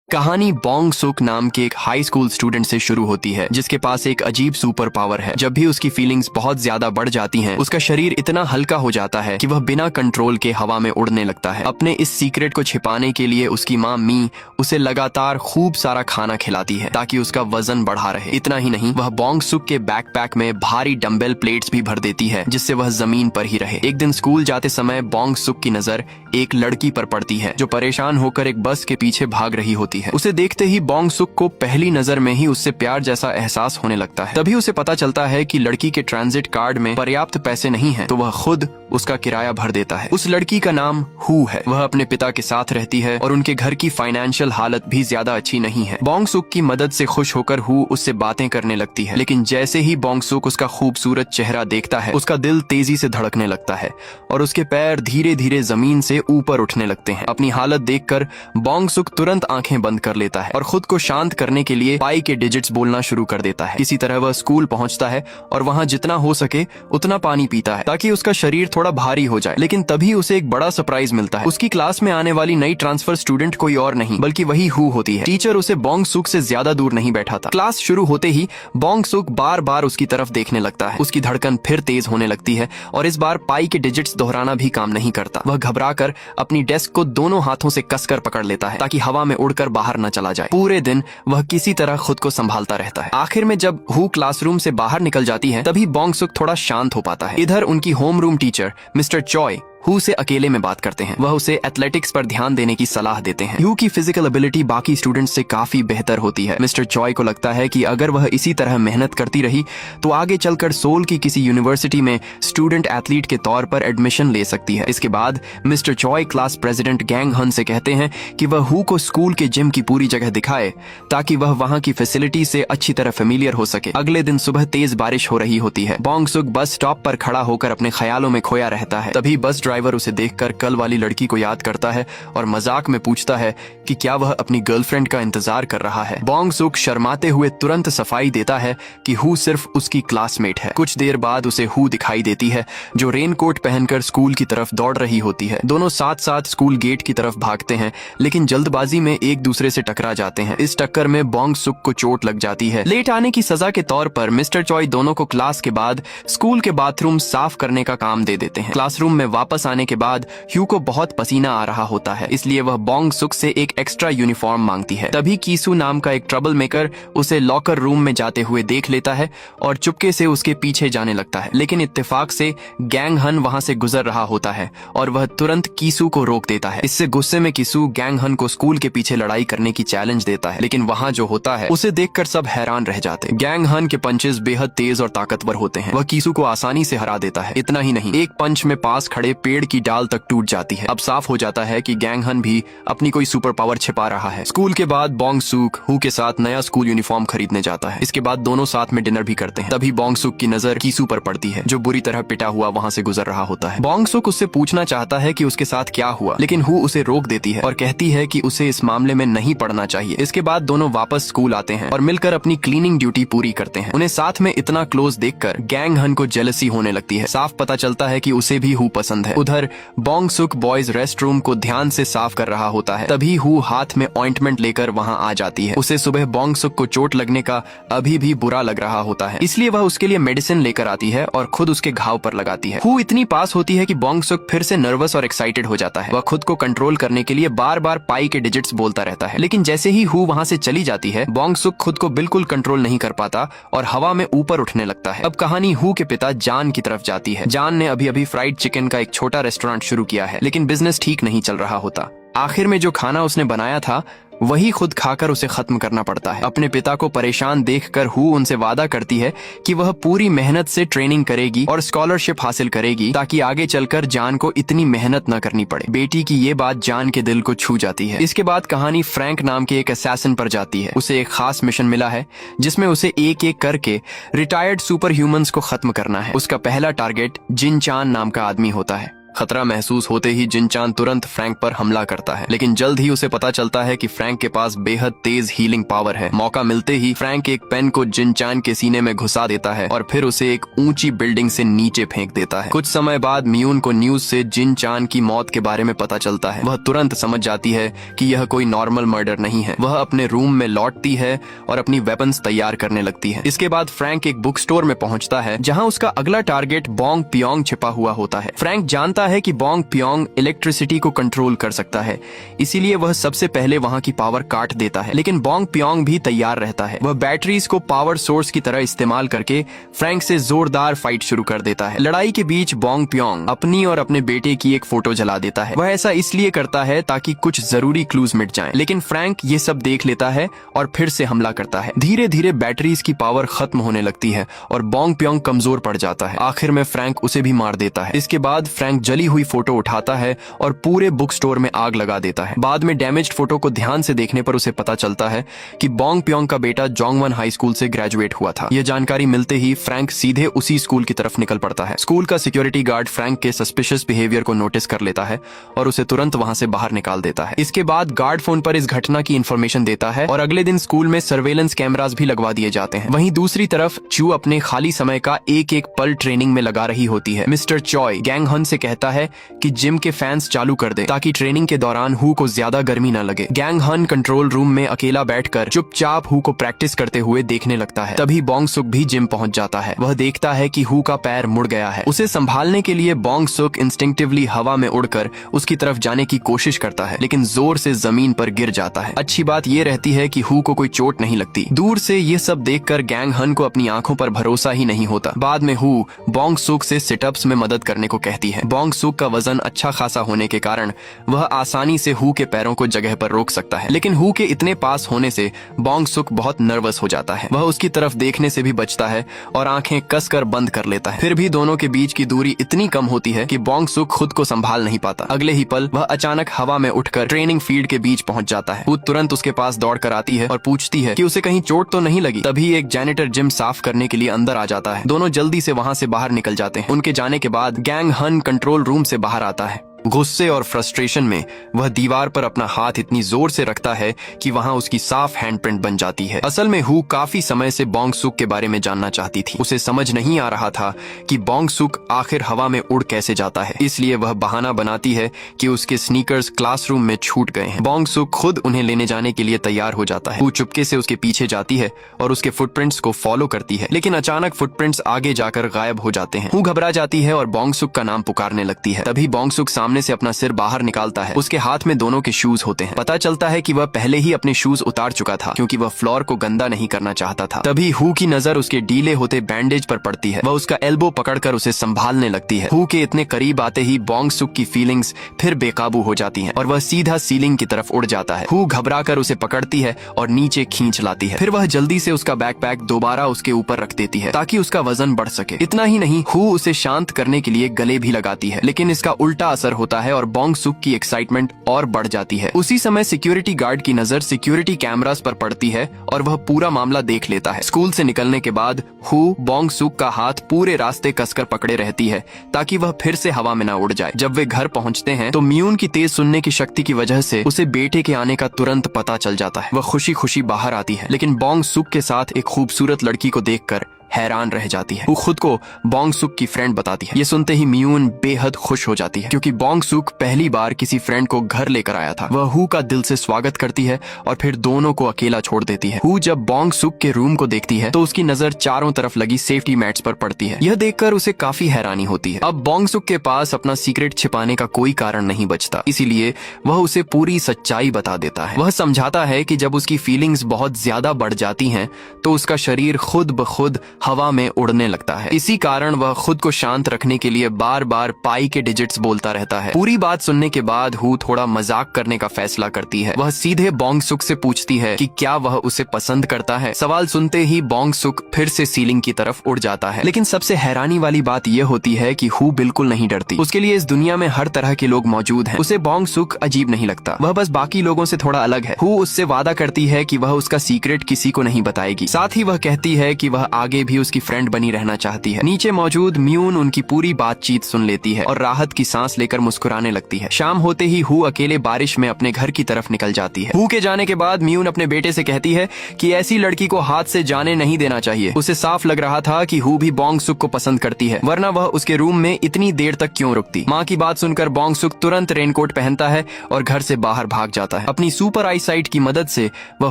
कहानी बोंग सुक नाम के एक हाई स्कूल स्टूडेंट से शुरू होती है जिसके पास एक अजीब सुपर पावर है। जब भी उसकी फीलिंग्स बहुत ज्यादा बढ़ जाती हैं, उसका शरीर इतना हल्का हो जाता है कि वह बिना कंट्रोल के हवा में उड़ने लगता है। अपने इस सीक्रेट को छिपाने के लिए उसकी माँ मी उसे लगातार खूब सारा खाना खिलाती है ताकि उसका वजन बढ़ा रहे। इतना ही नहीं, वह बोंग सुक के बैकपैक में भारी डंबल प्लेट्स भी भर देती है जिससे वह जमीन पर ही रहे। एक दिन स्कूल जाते समय बोंग सुक की नजर एक लड़की पर पड़ती है जो परेशान होकर एक बस के पीछे भाग रही होती है। उसे देखते ही बोंग सुक को पहली नजर में ही उससे प्यार जैसा एहसास होने लगता है। तभी उसे पता चलता है कि लड़की के ट्रांजिट कार्ड में पर्याप्त पैसे नहीं हैं, तो वह खुद उसका किराया भर देता है। उस लड़की का नाम हु है। वह अपने पिता के साथ रहती है और उनके घर की फाइनेंशियल हालत भी ज्यादा अच्छी नहीं है। बोंग सुक की मदद से खुश होकर हु उससे बातें करने लगती है, लेकिन जैसे ही बोंग सुक उसका खूबसूरत चेहरा देखता है, उसका दिल तेजी से धड़कने लगता है और उसके पैर धीरे धीरे जमीन से ऊपर उठने लगते हैं। अपनी हालत देखकर बोंग सुक तुरंत आंखें बंद कर लेता है और खुद को शांत करने के लिए पाई के डिजिट्स बोलना शुरू कर देता है। इसी तरह वह स्कूल पहुंचता है और वहां जितना हो सके उतना पानी पीता है ताकि उसका शरीर थोड़ा भारी हो जाए। लेकिन तभी उसे एक बड़ा सरप्राइज मिलता है। उसकी क्लास में आने वाली नई ट्रांसफर स्टूडेंट कोई और नहीं बल्कि वही हु होती है। टीचर उसे बोंग सुक से ज्यादा दूर नहीं बैठा था। क्लास शुरू होते ही बोंग सुक बार बार उसकी तरफ देखने लगता है। उसकी धड़कन फिर तेज होने लगती है और इस बार पाई के डिजिट्स दोहराना भी काम नहीं करता। वह घबराकर अपनी डेस्क को दोनों हाथों से कसकर पकड़ लेता है ताकि हवा में उड़कर बाहर न चला जाए। पूरे दिन वह किसी तरह खुद को संभालता रहता है। आखिर में जब हु क्लासरूम से बाहर निकल जाती है, तभी बोंग सुक थोड़ा शांत हो पाता है। इधर उनकी home room teacher mister चॉय who से अकेले में बात करते हैं। वह उसे एथलेटिक्स पर ध्यान देने की सलाह देते हैं। हु की फिजिकल एबिलिटी बाकी स्टूडेंट्स से काफी बेहतर होती है। मिस्टर चॉय को लगता है कि अगर वह इसी तरह मेहनत करती रही तो आगे चलकर सोल की किसी यूनिवर्सिटी में स्टूडेंट एथलीट के तौर पर एडमिशन ले सकती है। इसके बाद मिस्टर चॉय क्लास प्रेसिडेंट गैंग हन से कहते हैं कि वह हु को स्कूल के जिम की पूरी जगह दिखाए ताकि वह वहां की फैसिलिटी से अच्छी तरह फेमिलियर हो सके। अगले दिन सुबह तेज बारिश हो रही होती है। बोंग सुक बस स्टॉप पर खड़ा होकर अपने ख्यालों में खोया रहता है। तभी बस ड्राइवर उसे देखकर कल वाली लड़की को याद करता है और मजाक में पूछता है कि क्या वह अपनी गर्लफ्रेंड का इंतजार कर रहा है। बोंग सुक शर्माते हुए तुरंत सफाई देता है कि हु सिर्फ उसकी क्लासमेट है। कुछ देर बाद उसे हु दिखाई देती है जो रेनकोट पहनकर स्कूल की तरफ दौड़ रही होती है। दोनों साथ साथ स्कूल गेट की तरफ भागते हैं, लेकिन जल्दबाजी में एक दूसरे से टकरा जाते हैं। इस टक्कर में बोंग सुक को चोट लग जाती है। लेट आने की सजा के तौर पर मिस्टर चॉय दोनों को क्लास के बाद स्कूल के बाथरूम साफ करने का काम दे देते हैं। क्लासरूम में वापस आने के बाद हु को बहुत पसीना आ रहा होता है, इसलिए वह बोंग सुक से एक एक्स्ट्रा यूनिफॉर्म मांगती है। तभी कीसू नाम का एक ट्रबल मेकर उसे लॉकर रूम में जाते हुए देख लेता है और चुपके से उसके पीछे जाने लगता है। लेकिन इत्तेफाक से गैंग हन वहां से गुजर रहा होता है और वह तुरंत कीसू को रोक देता है। इससे गुस्से में कीसू गैंग हन को स्कूल के पीछे लड़ाई करने की चैलेंज देता है, लेकिन वहां जो होता है उसे देखकर सब हैरान रह जाते। गैंग हन के पंचेस बेहद तेज और ताकतवर होते हैं। वह कीसू को आसानी से हरा देता है। इतना ही नहीं, एक पंच में पास खड़े पेड़ की डाल तक टूट जाती है। अब साफ हो जाता है कि गैंग हन भी अपनी कोई सुपर पावर छिपा रहा है। स्कूल के बाद बोंग सुक हु के साथ नया स्कूल यूनिफॉर्म खरीदने जाता है। इसके बाद दोनों साथ में डिनर भी करते हैं। तभी बोंग सुक की नजर कीसू पर पड़ती है जो बुरी तरह पिटा हुआ वहां से गुजर रहा होता है। बोंग सुक उससे पूछना चाहता है कि उसके साथ क्या हुआ, लेकिन हु उसे रोक देती है और कहती है कि उसे इस मामले में नहीं पड़ना चाहिए। इसके बाद दोनों वापस स्कूल आते हैं और मिलकर अपनी क्लीनिंग ड्यूटी पूरी करते हैं। उन्हें साथ में इतना क्लोज देखकर गैंग हन को जेलसी होने लगती है। साफ पता चलता है कि उसे भी हु पसंद है। उधर बोंग सुक बॉयज रेस्ट रूम को ध्यान से साफ कर रहा होता है। तभी हु हाथ में ऑइंटमेंट लेकर वहां आ जाती है। उसे सुबह बोंग सुक को चोट लगने का अभी भी बुरा लग रहा होता है, इसलिए वह उसके लिए मेडिसिन लेकर आती है और खुद उसके घाव पर लगाती है। हु इतनी पास होती है कि बोंग सुक फिर से नर्वस और एक्साइटेड हो जाता है। वह खुद को कंट्रोल करने के लिए बार बार पाई के डिजिट्स बोलता रहता है, लेकिन जैसे ही हु वहां से चली जाती है, बोंग सुक खुद को बिल्कुल कंट्रोल नहीं कर पाता और हवा में ऊपर उठने लगता है। अब कहानी हु के पिता जान की तरफ जाती है। जान ने अभी अभी फ्राइड चिकन का एक छोटा रेस्टोरेंट शुरू किया है, लेकिन बिजनेस ठीक नहीं चल रहा होता। आखिर में जो खाना उसने बनाया था वही खुद खाकर उसे खत्म करना पड़ता है। अपने पिता को परेशान देखकर हु उनसे वादा करती है कि वह पूरी मेहनत से ट्रेनिंग करेगी और स्कॉलरशिप हासिल करेगी ताकि आगे चलकर जान को इतनी मेहनत न करनी पड़े। बेटी की ये बात जान के दिल को छू जाती है। इसके बाद कहानी फ्रैंक नाम के एक असैसिन पर जाती है। उसे एक खास मिशन मिला है जिसमें उसे एक एक करके रिटायर्ड सुपर ह्यूमंस को खत्म करना है। उसका पहला टारगेट जिन चान नाम का आदमी होता है। खतरा महसूस होते ही जिन चान तुरंत फ्रैंक पर हमला करता है, लेकिन जल्द ही उसे पता चलता है कि फ्रैंक के पास बेहद तेज हीलिंग पावर है। मौका मिलते ही फ्रैंक एक पेन को जिन चान के सीने में घुसा देता है और फिर उसे एक ऊंची बिल्डिंग से नीचे फेंक देता है। कुछ समय बाद मियून को न्यूज से जिन चान की मौत के बारे में पता चलता है। वह तुरंत समझ जाती है कि यह कोई नॉर्मल मर्डर नहीं है। वह अपने रूम में लौटती है और अपनी वेपन्स तैयार करने लगती है। इसके बाद फ्रैंक एक बुक स्टोर में पहुंचता है जहां उसका अगला टारगेट बोंग पियोंग छिपा हुआ होता है। फ्रैंक जानता है कि बोंग पियोंग इलेक्ट्रिसिटी को कंट्रोल कर सकता है, इसीलिए वह सबसे पहले वहां की पावर काट देता है। लेकिन बोंग पियोंग भी तैयार रहता है। वह बैटरीज को पावर सोर्स की तरह इस्तेमाल करके फ्रैंक से जोरदार फाइट शुरू कर देता है। लड़ाई के बीच बोंग पियोंग अपनी और अपने बेटे की एक फोटो जला देता है। वह ऐसा इसलिए करता है ताकि कुछ जरूरी क्लूज मिट जाएं। लेकिन फ्रैंक ये सब देख लेता है और फिर से हमला करता है। धीरे धीरे बैटरीज की पावर खत्म होने लगती है और बोंग पियोंग कमजोर पड़ जाता है। आखिर में फ्रैंक उसे भी मार देता है। इसके बाद फ्रैंक जली हुई फोटो उठाता है और पूरे बुक स्टोर में आग लगा देता है। बाद में डैमेज्ड फोटो को ध्यान से देखने पर उसे पता चलता है कि बोंग पियोंग का बेटा जोंगवन हाई स्कूल से ग्रेजुएट हुआ था। यह जानकारी मिलते ही फ्रैंक सीधे उसी स्कूल की तरफ निकल पड़ता है। स्कूल का सिक्योरिटी गार्ड फ्रैंक के सस्पिशियस बिहेवियर को नोटिस कर लेता है और उसे तुरंत वहां से बाहर निकाल देता है। इसके बाद गार्ड फोन पर इस घटना की इंफॉर्मेशन देता है और अगले दिन स्कूल में सर्वेलेंस कैमरास भी लगवा दिए जाते हैं। वहीं दूसरी तरफ चू अपने खाली समय का एक एक पल ट्रेनिंग में लगा रही होती है। मिस्टर चॉय गैंग हन से कहता है कि जिम के फैंस चालू कर दे ताकि ट्रेनिंग के दौरान हु को ज्यादा गर्मी न लगे। गैंग हन कंट्रोल रूम में अकेला बैठकर चुपचाप हु को प्रैक्टिस करते हुए देखने लगता है। तभी बोंग सुक भी जिम पहुंच जाता है। वह देखता है कि हु का पैर मुड़ गया है। उसे संभालने के लिए बोंग सुक इंस्टिंक्टिवली हवा में उड़कर उसकी तरफ जाने की कोशिश करता है, लेकिन जोर से जमीन पर गिर जाता है। अच्छी बात यह रहती है कि हु को कोई चोट नहीं लगती। दूर से ये सब देखकर गैंग हन को अपनी आंखों पर भरोसा ही नहीं होता। बाद में हु बोंग सुक से सिटअप्स में मदद करने को कहती है। बोंग सुक का वजन अच्छा खासा होने के कारण वह आसानी से हु के पैरों को जगह पर रोक सकता है, लेकिन हु के इतने पास होने से बोंग सुक बहुत नर्वस हो जाता है। वह उसकी तरफ देखने से भी बचता है और आंखें कसकर बंद कर लेता है। फिर भी दोनों के बीच की दूरी इतनी कम होती है कि बोंग सुक खुद को संभाल नहीं पाता। अगले ही पल वह अचानक हवा में उठकर ट्रेनिंग फील्ड के बीच पहुंच जाता है। वो तुरंत उसके पास दौड़ कर आती है और पूछती है कि उसे कहीं चोट तो नहीं लगी। तभी एक जैनिटर जिम साफ करने के लिए अंदर आ जाता है। दोनों जल्दी से वहां से बाहर निकल जाते हैं। उनके जाने के बाद गैंग हन कंट्रोल रूम से बाहर आता है। गुस्से और फ्रस्ट्रेशन में वह दीवार पर अपना हाथ इतनी जोर से रखता है कि वहां उसकी साफ हैंडप्रिंट बन जाती है। असल में हु काफी समय से बोंग सुक के बारे में जानना चाहती थी। उसे समझ नहीं आ रहा था कि बोंग सुक आखिर हवा में उड़ कैसे जाता है, इसलिए वह बहाना बनाती है कि उसके स्नीकर्स क्लासरूम में छूट गए हैं। बोंग सुक खुद उन्हें लेने जाने के लिए तैयार हो जाता है। हु चुपके से उसके पीछे जाती है और उसके फुटप्रिंट्स को फॉलो करती है, लेकिन अचानक फुटप्रिंट्स आगे जाकर गायब हो जाते हैं। हु घबरा जाती है और बोंग सुक का नाम पुकारने लगती है। तभी बोंग सुक सामने से अपना सिर बाहर निकालता है। उसके हाथ में दोनों के शूज होते हैं। पता चलता है कि वह पहले ही अपने शूज उतार चुका था क्योंकि वह फ्लोर को गंदा नहीं करना चाहता था। तभी हु की नजर उसके ढीले होते बैंडेज पर पड़ती है। वह उसका एल्बो पकड़कर उसे संभालने लगती है। हु के इतने करीब आते ही बोंग सुक की फीलिंग्स फिर बेकाबू हो जाती हैं और वह सीधा सीलिंग की तरफ उड़ जाता है। हु घबराकर उसे पकड़ती है और नीचे खींच लाती है। फिर वह जल्दी से उसका बैकपैक दोबारा उसके ऊपर रख देती है ताकि उसका वजन बढ़ सके। इतना ही नहीं, हु उसे शांत करने के लिए गले भी लगाती है, लेकिन इसका उल्टा असर होता है और बोंग सुक की एक्साइटमेंट और बढ़ जाती है। उसी समय सिक्योरिटी गार्ड की नजर सिक्योरिटी कैमरास पर पड़ती है और वह पूरा मामला देख लेता है। स्कूल से निकलने के बाद हु बोंग सुक का हाथ पूरे रास्ते कसकर पकड़े रहती है ताकि वह फिर से हवा में न उड़ जाए। जब वे घर पहुंचते हैं तो मियून की तेज सुनने की शक्ति की वजह से उसे बेटे के आने का तुरंत पता चल जाता है। वह खुशी खुशी बाहर आती है, लेकिन बोंग सुक के साथ एक खूबसूरत लड़की को देखकर हैरान रह जाती है। वो खुद को बोंग सुक की फ्रेंड बताती है। ये सुनते ही मियून बेहद खुश हो जाती है क्योंकि बोंग सुक पहली बार किसी फ्रेंड को घर लेकर आया था। वह हु का दिल से स्वागत करती है और फिर दोनों को अकेला छोड़ देती है। हु जब बोंग सुक के रूम को देखती है तो उसकी नजर चारों तरफ लगी सेफ्टी मैट्स पर पड़ती है। यह देखकर उसे काफी हैरानी होती है। अब बोंग सुक के पास अपना सीक्रेट छिपाने का कोई कारण नहीं बचता, इसीलिए वह उसे पूरी सच्चाई बता देता है। वह समझाता है कि जब उसकी फीलिंग्स बहुत ज्यादा बढ़ जाती हैं तो उसका शरीर खुद ब खुद हवा में उड़ने लगता है। इसी कारण वह खुद को शांत रखने के लिए बार बार पाई के डिजिट्स बोलता रहता है। पूरी बात सुनने के बाद हु थोड़ा मजाक करने का फैसला करती है। वह सीधे बोंग सुक से पूछती है कि क्या वह उसे पसंद करता है। सवाल सुनते ही बोंग सुक फिर से सीलिंग की तरफ उड़ जाता है, लेकिन सबसे हैरानी वाली बात यह होती है कि हु बिल्कुल नहीं डरती। उसके लिए इस दुनिया में हर तरह के लोग मौजूद हैं। उसे बोंग सुक अजीब नहीं लगता। वह बस बाकी लोगों से थोड़ा अलग है। हु उससे वादा करती है कि वह उसका सीक्रेट किसी को नहीं बताएगी। साथ ही वह कहती है कि वह आगे भी उसकी फ्रेंड बनी रहना चाहती है। नीचे मौजूद म्यून उनकी पूरी बातचीत सुन लेती है और राहत की सांस लेकर मुस्कुराने लगती है। शाम होते ही हू अकेले बारिश में अपने घर की तरफ निकल जाती है। हू के जाने के बाद म्यून अपने बेटे से कहती है कि ऐसी लड़की को हाथ से जाने नहीं देना चाहिए। उसे साफ लग रहा था कि हू भी बोंग सुक को पसंद करती है, वरना वह उसके रूम में इतनी देर तक क्यों रुकती। माँ की बात सुनकर बोंग सुक तुरंत रेनकोट पहनता है और घर से बाहर भाग जाता है। अपनी सुपर आई साइट की मदद से वह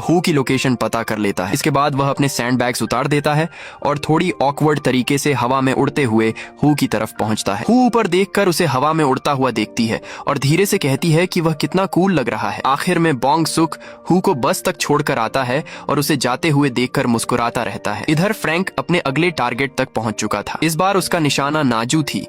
हू की लोकेशन पता कर लेता है। इसके बाद वह अपने सैंड बैग्स उतार देता है और थोड़ी ऑकवर्ड तरीके से हवा में उड़ते हुए हू की तरफ पहुंचता है। हू ऊपर देखकर उसे हवा में उड़ता हुआ देखती है और धीरे से कहती है कि वह कितना कूल लग रहा है। आखिर में बोंग सुक हू को बस तक छोड़कर आता है और उसे जाते हुए देखकर मुस्कुराता रहता है। इधर फ्रैंक अपने अगले टारगेट तक पहुंच चुका था। इस बार उसका निशाना नाजू थी,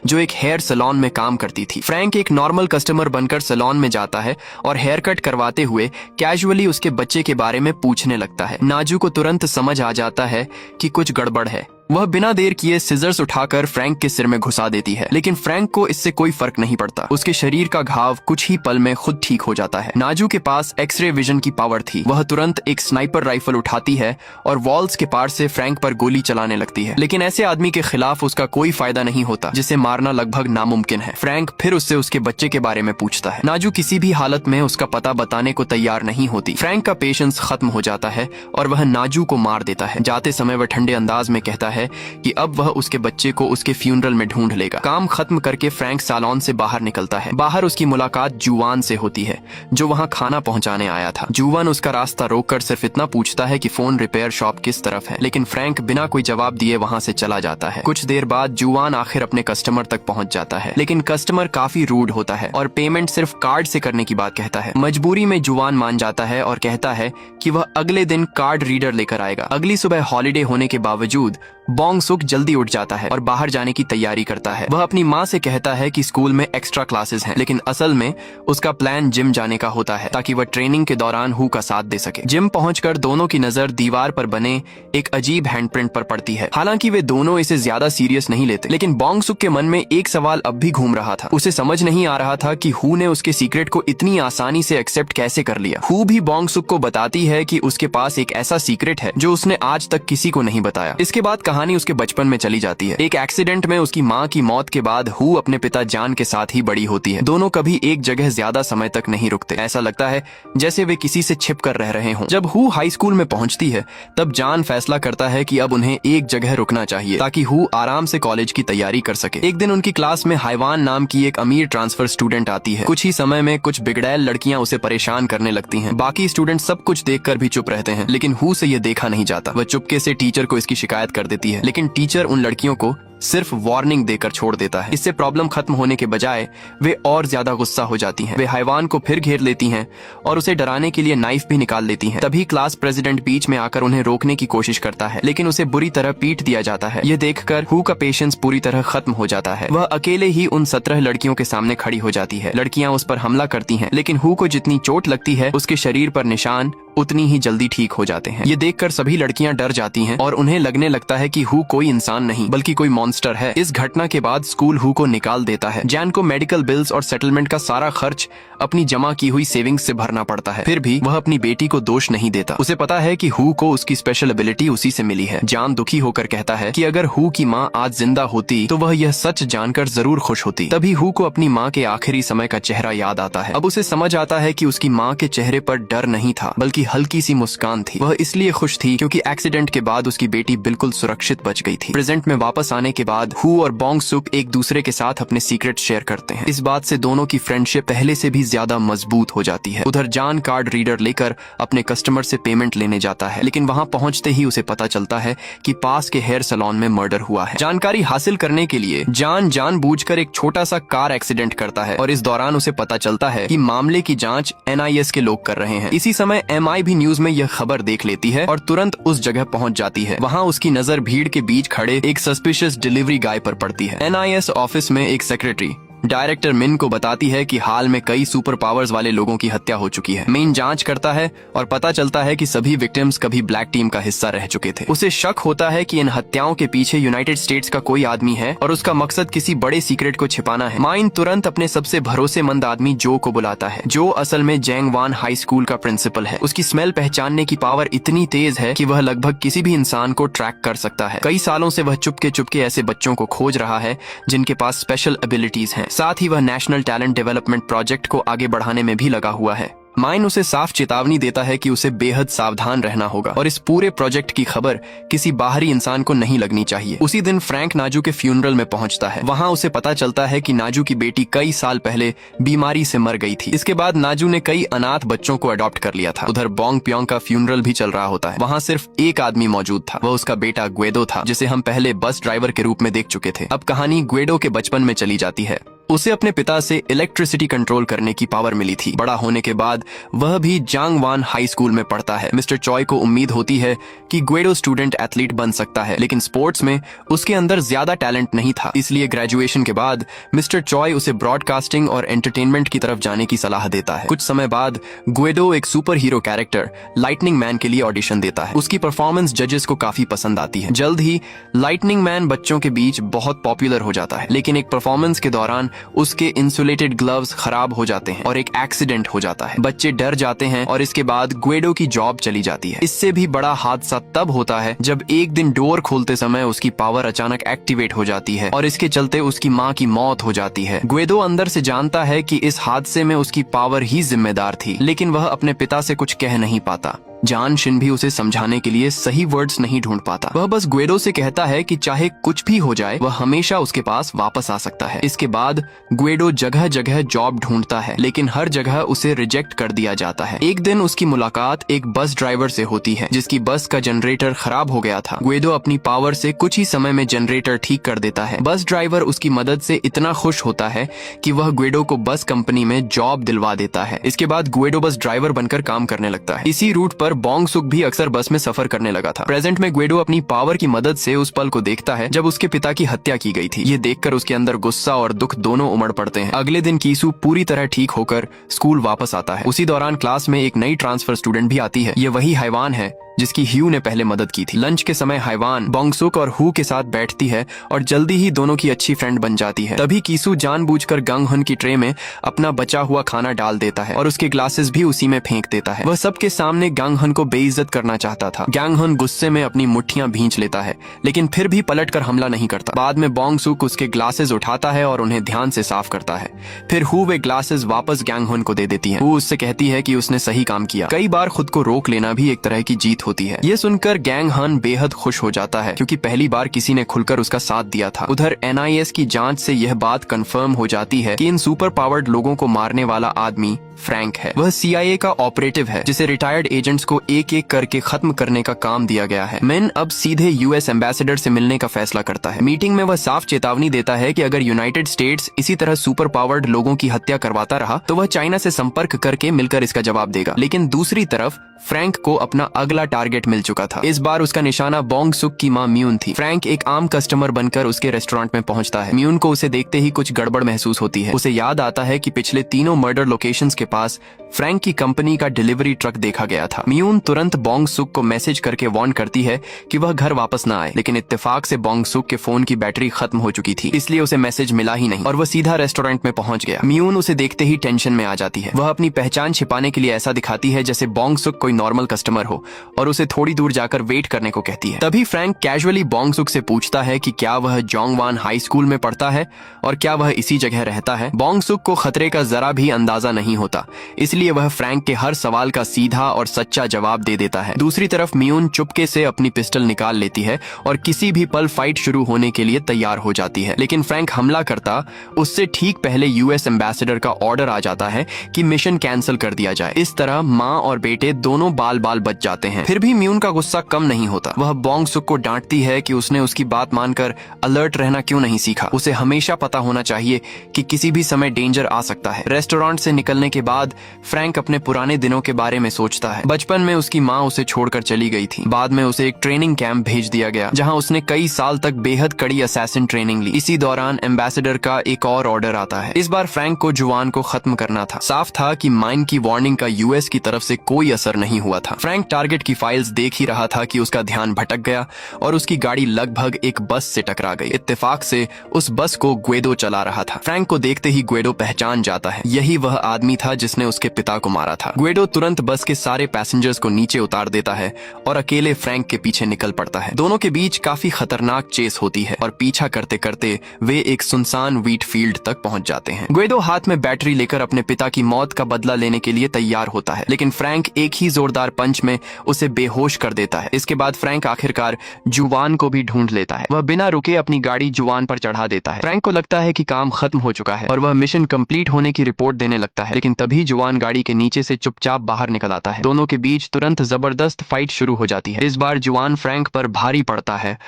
जो एक हेयर सैलून में काम करती थी। फ्रैंक एक नॉर्मल कस्टमर बनकर सैलून में जाता है और हेयर कट करवाते हुए कैजुअली उसके बच्चे के बारे में पूछने लगता है। नाजू को तुरंत समझ आ जाता है कि कुछ गड़बड़ है। वह बिना देर किए सिजर्स उठाकर फ्रैंक के सिर में घुसा देती है, लेकिन फ्रैंक को इससे कोई फर्क नहीं पड़ता। उसके शरीर का घाव कुछ ही पल में खुद ठीक हो जाता है। नाजू के पास एक्सरे विजन की पावर थी। वह तुरंत एक स्नाइपर राइफल उठाती है और वॉल्स के पार से फ्रैंक पर गोली चलाने लगती है, लेकिन ऐसे आदमी के खिलाफ उसका कोई फायदा नहीं होता, जिसे मारना लगभग नामुमकिन है। फ्रैंक फिर उससे उसके बच्चे के बारे में पूछता है। नाजू किसी भी हालत में उसका पता बताने को तैयार नहीं होती। फ्रैंक का पेशेंस खत्म हो जाता है और वह नाजू को मार देता है। जाते समय वह ठंडे अंदाज में कहता है कि अब वह उसके बच्चे को उसके फ्यूनरल में ढूंढ लेगा। काम खत्म करके फ्रैंक सैलून से बाहर निकलता है। बाहर उसकी मुलाकात जुवान से होती है, जो वहां खाना पहुंचाने आया था। जुवान उसका रास्ता रोककर सिर्फ इतना पूछता है कि फोन रिपेयर शॉप किस तरफ है, लेकिन फ्रैंक बिना कोई जवाब दिए वहां से चला जाता है। कुछ देर बाद जुवान आखिर अपने कस्टमर तक पहुंच जाता है, लेकिन कस्टमर काफी रूड होता है और पेमेंट सिर्फ कार्ड से करने की बात कहता है। मजबूरी में जुवान मान जाता है और कहता है कि वह अगले दिन कार्ड रीडर लेकर आएगा। अगली सुबह हॉलिडे होने के बावजूद बोंग सुक जल्दी उठ जाता है और बाहर जाने की तैयारी करता है। वह अपनी माँ से कहता है कि स्कूल में एक्स्ट्रा क्लासेस हैं, लेकिन असल में उसका प्लान जिम जाने का होता है ताकि वह ट्रेनिंग के दौरान हू का साथ दे सके। जिम पहुंचकर दोनों की नजर दीवार पर बने एक अजीब हैंडप्रिंट पर पड़ती है। हालांकि वे दोनों इसे ज्यादा सीरियस नहीं लेते, लेकिन बोंग सुक के मन में एक सवाल अब भी घूम रहा था। उसे समझ नहीं आ रहा था कि हू ने उसके सीक्रेट को इतनी आसानी से एक्सेप्ट कैसे कर लिया। हू भी बोंग सुक को बताती है कि उसके पास एक ऐसा सीक्रेट है जो उसने आज तक किसी को नहीं बताया। इसके बाद कहानी उसके बचपन में चली जाती है। एक एक्सीडेंट में उसकी माँ की मौत के बाद हू अपने पिता जान के साथ ही बड़ी होती है। दोनों कभी एक जगह ज्यादा समय तक नहीं रुकते। ऐसा लगता है जैसे वे किसी से छिप कर रह रहे हों। जब हू हाई स्कूल में पहुंचती है, तब जान फैसला करता है कि अब उन्हें एक जगह रुकना चाहिए ताकि हू आराम से कॉलेज की तैयारी कर सके। एक दिन उनकी क्लास में हाइवान नाम की एक अमीर ट्रांसफर स्टूडेंट आती है। कुछ ही समय में कुछ बिगड़ैल लड़कियां उसे परेशान करने लगती हैं। बाकी स्टूडेंट सब कुछ देखकर भी चुप रहते हैं, लेकिन हू से ये देखा नहीं जाता। वह चुपके से टीचर को इसकी शिकायत कर देती है, लेकिन टीचर उन लड़कियों को सिर्फ वार्निंग देकर छोड़ देता है। इससे प्रॉब्लम खत्म होने के बजाय वे और ज्यादा गुस्सा हो जाती हैं। वे हाइवान को फिर घेर लेती हैं और उसे डराने के लिए नाइफ भी निकाल लेती हैं। तभी क्लास प्रेसिडेंट बीच में आकर उन्हें रोकने की कोशिश करता है, लेकिन उसे बुरी तरह पीट दिया जाता है। यह देखकर हू का पेशेंस पूरी तरह खत्म हो जाता है। वह अकेले ही उन 17 लड़कियों के सामने खड़ी हो जाती है। लड़कियां उस पर हमला करती हैं, लेकिन हू को जितनी चोट लगती है उसके शरीर पर निशान उतनी ही जल्दी ठीक हो जाते हैं। ये देखकर सभी लड़कियां डर जाती हैं और उन्हें लगने लगता है कि हू कोई इंसान नहीं बल्कि कोई मॉन्स्टर है। इस घटना के बाद स्कूल हू को निकाल देता है। जैन को मेडिकल बिल्स और सेटलमेंट का सारा खर्च अपनी जमा की हुई सेविंग्स से भरना पड़ता है। फिर भी वह अपनी बेटी को दोष नहीं देता। उसे पता है कि हू को उसकी स्पेशल एबिलिटी उसी से मिली है। जान दुखी होकर कहता है कि अगर हू की माँ आज जिंदा होती तो वह यह सच जानकर जरूर खुश होती। तभी हू को अपनी माँ के आखिरी समय का चेहरा याद आता है। अब उसे समझ आता है कि उसकी माँ के चेहरे पर डर नहीं था बल्कि हल्की सी मुस्कान थी। वह इसलिए खुश थी क्योंकि एक्सीडेंट के बाद उसकी बेटी बिल्कुल सुरक्षित बच गई थी। प्रेजेंट में वापस आने के बाद हू और बोंग सुक एक दूसरे के साथ अपने सीक्रेट शेयर करते हैं। इस बात से दोनों की फ्रेंडशिप पहले से भी ज्यादा मजबूत हो जाती है। उधर जान कार्ड रीडर लेकर अपने कस्टमर से पेमेंट लेने जाता है, लेकिन वहां पहुंचते ही उसे पता चलता है कि पास के हेयर सैलून में मर्डर हुआ है। जानकारी हासिल करने के लिए जान जानबूझकर एक छोटा सा कार एक्सीडेंट करता है और इस दौरान उसे पता चलता है कि मामले की जांच NIS के लोग कर रहे हैं। इसी समय MI भी न्यूज में यह खबर देख लेती है और तुरंत उस जगह पहुंच जाती है। वहां उसकी नजर भीड़ के बीच खड़े एक सस्पिशियस डिलीवरी गाय पर पड़ती है। NIS ऑफिस में एक सेक्रेटरी डायरेक्टर मिन को बताती है कि हाल में कई सुपर पावर्स वाले लोगों की हत्या हो चुकी है। मिन जांच करता है और पता चलता है कि सभी विक्टिम्स कभी ब्लैक टीम का हिस्सा रह चुके थे। उसे शक होता है कि इन हत्याओं के पीछे यूनाइटेड स्टेट्स का कोई आदमी है और उसका मकसद किसी बड़े सीक्रेट को छिपाना है। माइन तुरंत अपने सबसे भरोसेमंद आदमी जो को बुलाता है, जो असल में जैंगवान हाई स्कूल का प्रिंसिपल है। उसकी स्मेल पहचानने की पावर इतनी तेज है कि वह लगभग किसी भी इंसान को ट्रैक कर सकता है। कई सालों से वह चुपके चुपके ऐसे बच्चों को खोज रहा है जिनके पास स्पेशल एबिलिटीज हैं। साथ ही वह नेशनल टैलेंट डेवलपमेंट प्रोजेक्ट को आगे बढ़ाने में भी लगा हुआ है। माइन उसे साफ चेतावनी देता है कि उसे बेहद सावधान रहना होगा और इस पूरे प्रोजेक्ट की खबर किसी बाहरी इंसान को नहीं लगनी चाहिए। उसी दिन फ्रैंक नाजू के फ्यूनरल में पहुंचता है। वहां उसे पता चलता है कि नाजू की बेटी कई साल पहले बीमारी से मर गई थी। इसके बाद नाजू ने कई अनाथ बच्चों को अडॉप्ट कर लिया था। उधर बोंग प्योंग का फ्यूनरल भी चल रहा होता है। वहां सिर्फ एक आदमी मौजूद था, वह उसका बेटा ग्वेडो था, जिसे हम पहले बस ड्राइवर के रूप में देख चुके थे। अब कहानी ग्वेडो के बचपन में चली जाती है। उसे अपने पिता से इलेक्ट्रिसिटी कंट्रोल करने की पावर मिली थी। बड़ा होने के बाद वह भी जांगवान हाई स्कूल में पढ़ता है। मिस्टर चॉय को उम्मीद होती है कि ग्वेडो स्टूडेंट एथलीट बन सकता है, लेकिन स्पोर्ट्स में उसके अंदर ज्यादा टैलेंट नहीं था। इसलिए ग्रेजुएशन के बाद मिस्टर चॉय उसे ब्रॉडकास्टिंग और एंटरटेनमेंट की तरफ जाने की सलाह देता है। कुछ समय बाद ग्वेडो एक super hero character lightning man के लिए ऑडिशन देता है। उसकी परफॉर्मेंस जजेस को काफी पसंद आती है। जल्द ही लाइटनिंग मैन बच्चों के बीच बहुत पॉपुलर हो जाता है, लेकिन एक परफॉर्मेंस के दौरान उसके इंसुलेटेड ग्लव्स खराब हो जाते हैं और एक एक्सीडेंट हो जाता है। बच्चे डर जाते हैं और इसके बाद ग्वेडो की जॉब चली जाती है। इससे भी बड़ा हादसा तब होता है जब एक दिन डोर खोलते समय उसकी पावर अचानक एक्टिवेट हो जाती है और इसके चलते उसकी माँ की मौत हो जाती है। ग्वेडो अंदर से जानता है कि इस हादसे में उसकी पावर ही जिम्मेदार थी, लेकिन वह अपने पिता से कुछ कह नहीं पाता। जान शिन भी उसे समझाने के लिए सही वर्ड्स नहीं ढूंढ पाता। वह बस ग्वेडो से कहता है कि चाहे कुछ भी हो जाए वह हमेशा उसके पास वापस आ सकता है। इसके बाद ग्वेडो जगह जगह जॉब ढूंढता है, लेकिन हर जगह उसे रिजेक्ट कर दिया जाता है। एक दिन उसकी मुलाकात एक बस ड्राइवर से होती है जिसकी बस का जनरेटर खराब हो गया था। ग्वेडो अपनी पावर से कुछ ही समय में जनरेटर ठीक कर देता है। बस ड्राइवर उसकी मदद से इतना खुश होता है कि वह ग्वेडो को बस कंपनी में जॉब दिलवा देता है। इसके बाद ग्वेडो बस ड्राइवर बनकर काम करने लगता है। इसी रूट पर बोंग सुक भी अक्सर बस में सफर करने लगा था। प्रेजेंट में ग्वेडो अपनी पावर की मदद से उस पल को देखता है जब उसके पिता की हत्या की गई थी। ये देखकर उसके अंदर गुस्सा और दुख दोनों उमड़ पड़ते हैं। अगले दिन कीसू पूरी तरह ठीक होकर स्कूल वापस आता है। उसी दौरान क्लास में एक नई ट्रांसफर स्टूडेंट भी आती है। ये वही हाइवान है जिसकी ह्यू ने पहले मदद की थी। लंच के समय हाइवान बोंग सुक और हु के साथ बैठती है और जल्दी ही दोनों की अच्छी फ्रेंड बन जाती है। तभी कीसू जानबूझकर गंग हन की ट्रे में अपना बचा हुआ खाना डाल देता है और उसके ग्लासेस भी उसी में फेंक देता है। वह सबके सामने गंग हन को बेइज्जत करना चाहता था। गंग हन गुस्से में अपनी मुट्ठियां भींच लेता है, लेकिन फिर भी पलटकर हमला नहीं करता। बाद में बोंग सुक उसके ग्लासेस उठाता है और उन्हें ध्यान से साफ करता है। फिर हु वे ग्लासेस वापस गंग हन को दे देती है। हु उससे कहती है कि उसने सही काम किया। कई बार खुद को रोक लेना भी एक तरह की जीत होती है। ये सुनकर गैंग हन बेहद खुश हो जाता है क्योंकि पहली बार किसी ने खुलकर उसका साथ दिया था। उधर NIS की जांच से यह बात कंफर्म हो जाती है कि इन सुपर पावर्ड लोगों को मारने वाला आदमी फ्रैंक है। वह CIA का ऑपरेटिव है जिसे रिटायर्ड एजेंट्स को एक एक करके खत्म करने का काम दिया गया है। मिन अब सीधे US एम्बेसडर से मिलने का फैसला करता है। मीटिंग में वह साफ चेतावनी देता है कि अगर यूनाइटेड स्टेट्स इसी तरह सुपर पावर्ड लोगों की हत्या करवाता रहा तो वह चाइना से संपर्क करके मिलकर इसका जवाब देगा। लेकिन दूसरी तरफ फ्रैंक को अपना अगला टारगेट मिल चुका था। इस बार उसका निशाना बोंग सुक की मां म्यून थी। फ्रैंक एक आम कस्टमर बनकर उसके रेस्टोरेंट में पहुंचता है। म्यून को उसे देखते ही कुछ गड़बड़ महसूस होती है। उसे याद आता है कि पिछले तीनों मर्डर लोकेशंस के पास फ्रैंक की कंपनी का डिलीवरी ट्रक देखा गया था। म्यून तुरंत बोंग सुक को मैसेज करके वार्न करती है कि वह घर वापस न आए, लेकिन इत्तेफाक से बोंग सुक के फोन की बैटरी खत्म हो चुकी थी, इसलिए उसे मैसेज मिला ही नहीं और वह सीधा रेस्टोरेंट में पहुंच गया। म्यून उसे देखते ही टेंशन में आ जाती है। वह अपनी पहचान छिपाने के लिए ऐसा दिखाती है जैसे बोंग सुक कोई नॉर्मल कस्टमर हो और उसे थोड़ी दूर जाकर वेट करने को कहती है। तभी फ्रैंक कैजुअली बोंग सुक से पूछता है कि क्या वह जोंगवान हाई स्कूल में पढ़ता है और क्या वह इसी जगह रहता है। बोंग सुक को खतरे का जरा भी अंदाजा नहीं होता, इसलिए वह फ्रैंक के हर सवाल का सीधा और सच्चा जवाब दे देता है। दूसरी तरफ म्यून चुपके से अपनी पिस्टल निकाल लेती है और किसी भी पल फाइट शुरू होने के लिए तैयार हो जाती है, लेकिन फ्रैंक हमला करता उससे ठीक पहले US एम्बेसडर का ऑर्डर आ जाता है कि मिशन कैंसिल कर दिया जाए। इस तरह माँ और बेटे दोनों दोनों बाल बाल बच जाते हैं। फिर भी म्यून का गुस्सा कम नहीं होता। वह बोंग सुक को डांटती है कि उसने उसकी बात मानकर अलर्ट रहना क्यों नहीं सीखा। उसे हमेशा पता होना चाहिए कि किसी भी समय डेंजर आ सकता है। रेस्टोरेंट से निकलने के बाद फ्रैंक अपने पुराने दिनों के बारे में सोचता है। बचपन में उसकी माँ उसे छोड़कर चली गई थी। बाद में उसे एक ट्रेनिंग कैंप भेज दिया गया जहाँ उसने कई साल तक बेहद कड़ी असैसिन ट्रेनिंग ली। इसी दौरान एम्बेसडर का एक और ऑर्डर आता है। इस बार फ्रैंक को जुआन को खत्म करना था। साफ था कि माइन की वार्निंग का यूएस की तरफ से कोई असर नहीं हुआ था। फ्रैंक टारगेट की फाइल्स देख ही रहा था कि उसका ध्यान भटक गया और उसकी गाड़ी लगभग एक बस से टकरा गई। इत्तेफाक से उस बस को ग्वेडो चला रहा था। फ्रैंक को देखते ही ग्वेडो पहचान जाता है। यही वह आदमी था जिसने उसके पिता को मारा था। ग्वेडो तुरंत बस के सारे पैसेंजर्स को नीचे उतार देता है और अकेले फ्रैंक के पीछे निकल पड़ता है। दोनों के बीच काफी खतरनाक चेस होती है और पीछा करते करते वे एक सुनसान व्हीट फील्ड तक पहुंच जाते हैं। ग्वेडो हाथ में बैटरी लेकर अपने पिता की मौत का बदला लेने के लिए तैयार होता है, लेकिन फ्रैंक एक ही जोरदार पंच में उसे बेहोश कर देता है। इसके बाद फ्रैंक आखिरकार जुआन को भी ढूंढ लेता है। वह बिना रुके अपनी गाड़ी जुआन पर चढ़ा देता है। फ्रैंक को लगता है कि काम खत्म हो चुका है और वह मिशन कंप्लीट होने की रिपोर्ट देने लगता है, लेकिन तभी जुआन गाड़ी के नीचे से चुपचाप बाहर निकल आता है। दोनों के बीच तुरंत जबरदस्त फाइट शुरू हो जाती है। इस बार जुआन फ्रैंक पर भारी पड़ता है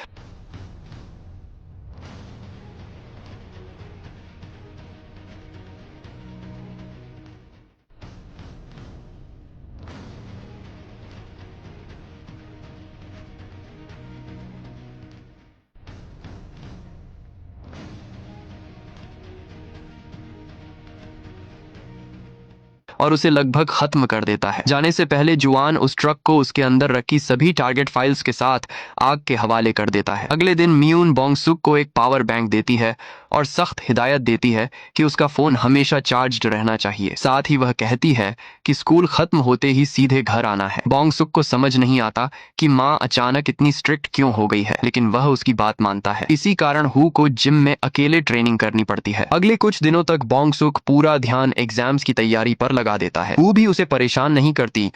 और उसे लगभग खत्म कर देता है। जाने से पहले जुआन उस ट्रक को उसके अंदर रखी सभी टारगेट फाइल्स के साथ आग के हवाले कर देता है। अगले दिन म्यून बोंग सुक को एक पावर बैंक देती है और सख्त हिदायत देती है कि उसका फोन हमेशा चार्ज्ड रहना चाहिए। साथ ही वह कहती है कि स्कूल खत्म होते ही सीधे घर आना है। बोंग सुक को समझ नहीं आता कि माँ अचानक इतनी स्ट्रिक्ट क्यों हो गई है, लेकिन वह उसकी बात मानता है। इसी कारण हु को जिम में अकेले ट्रेनिंग करनी पड़ती है। अगले कुछ दिनों तक बोंग सुक पूरा ध्यान एग्जाम्स की तैयारी पर लगा देता है। हु भी उसे परेशान नहीं करती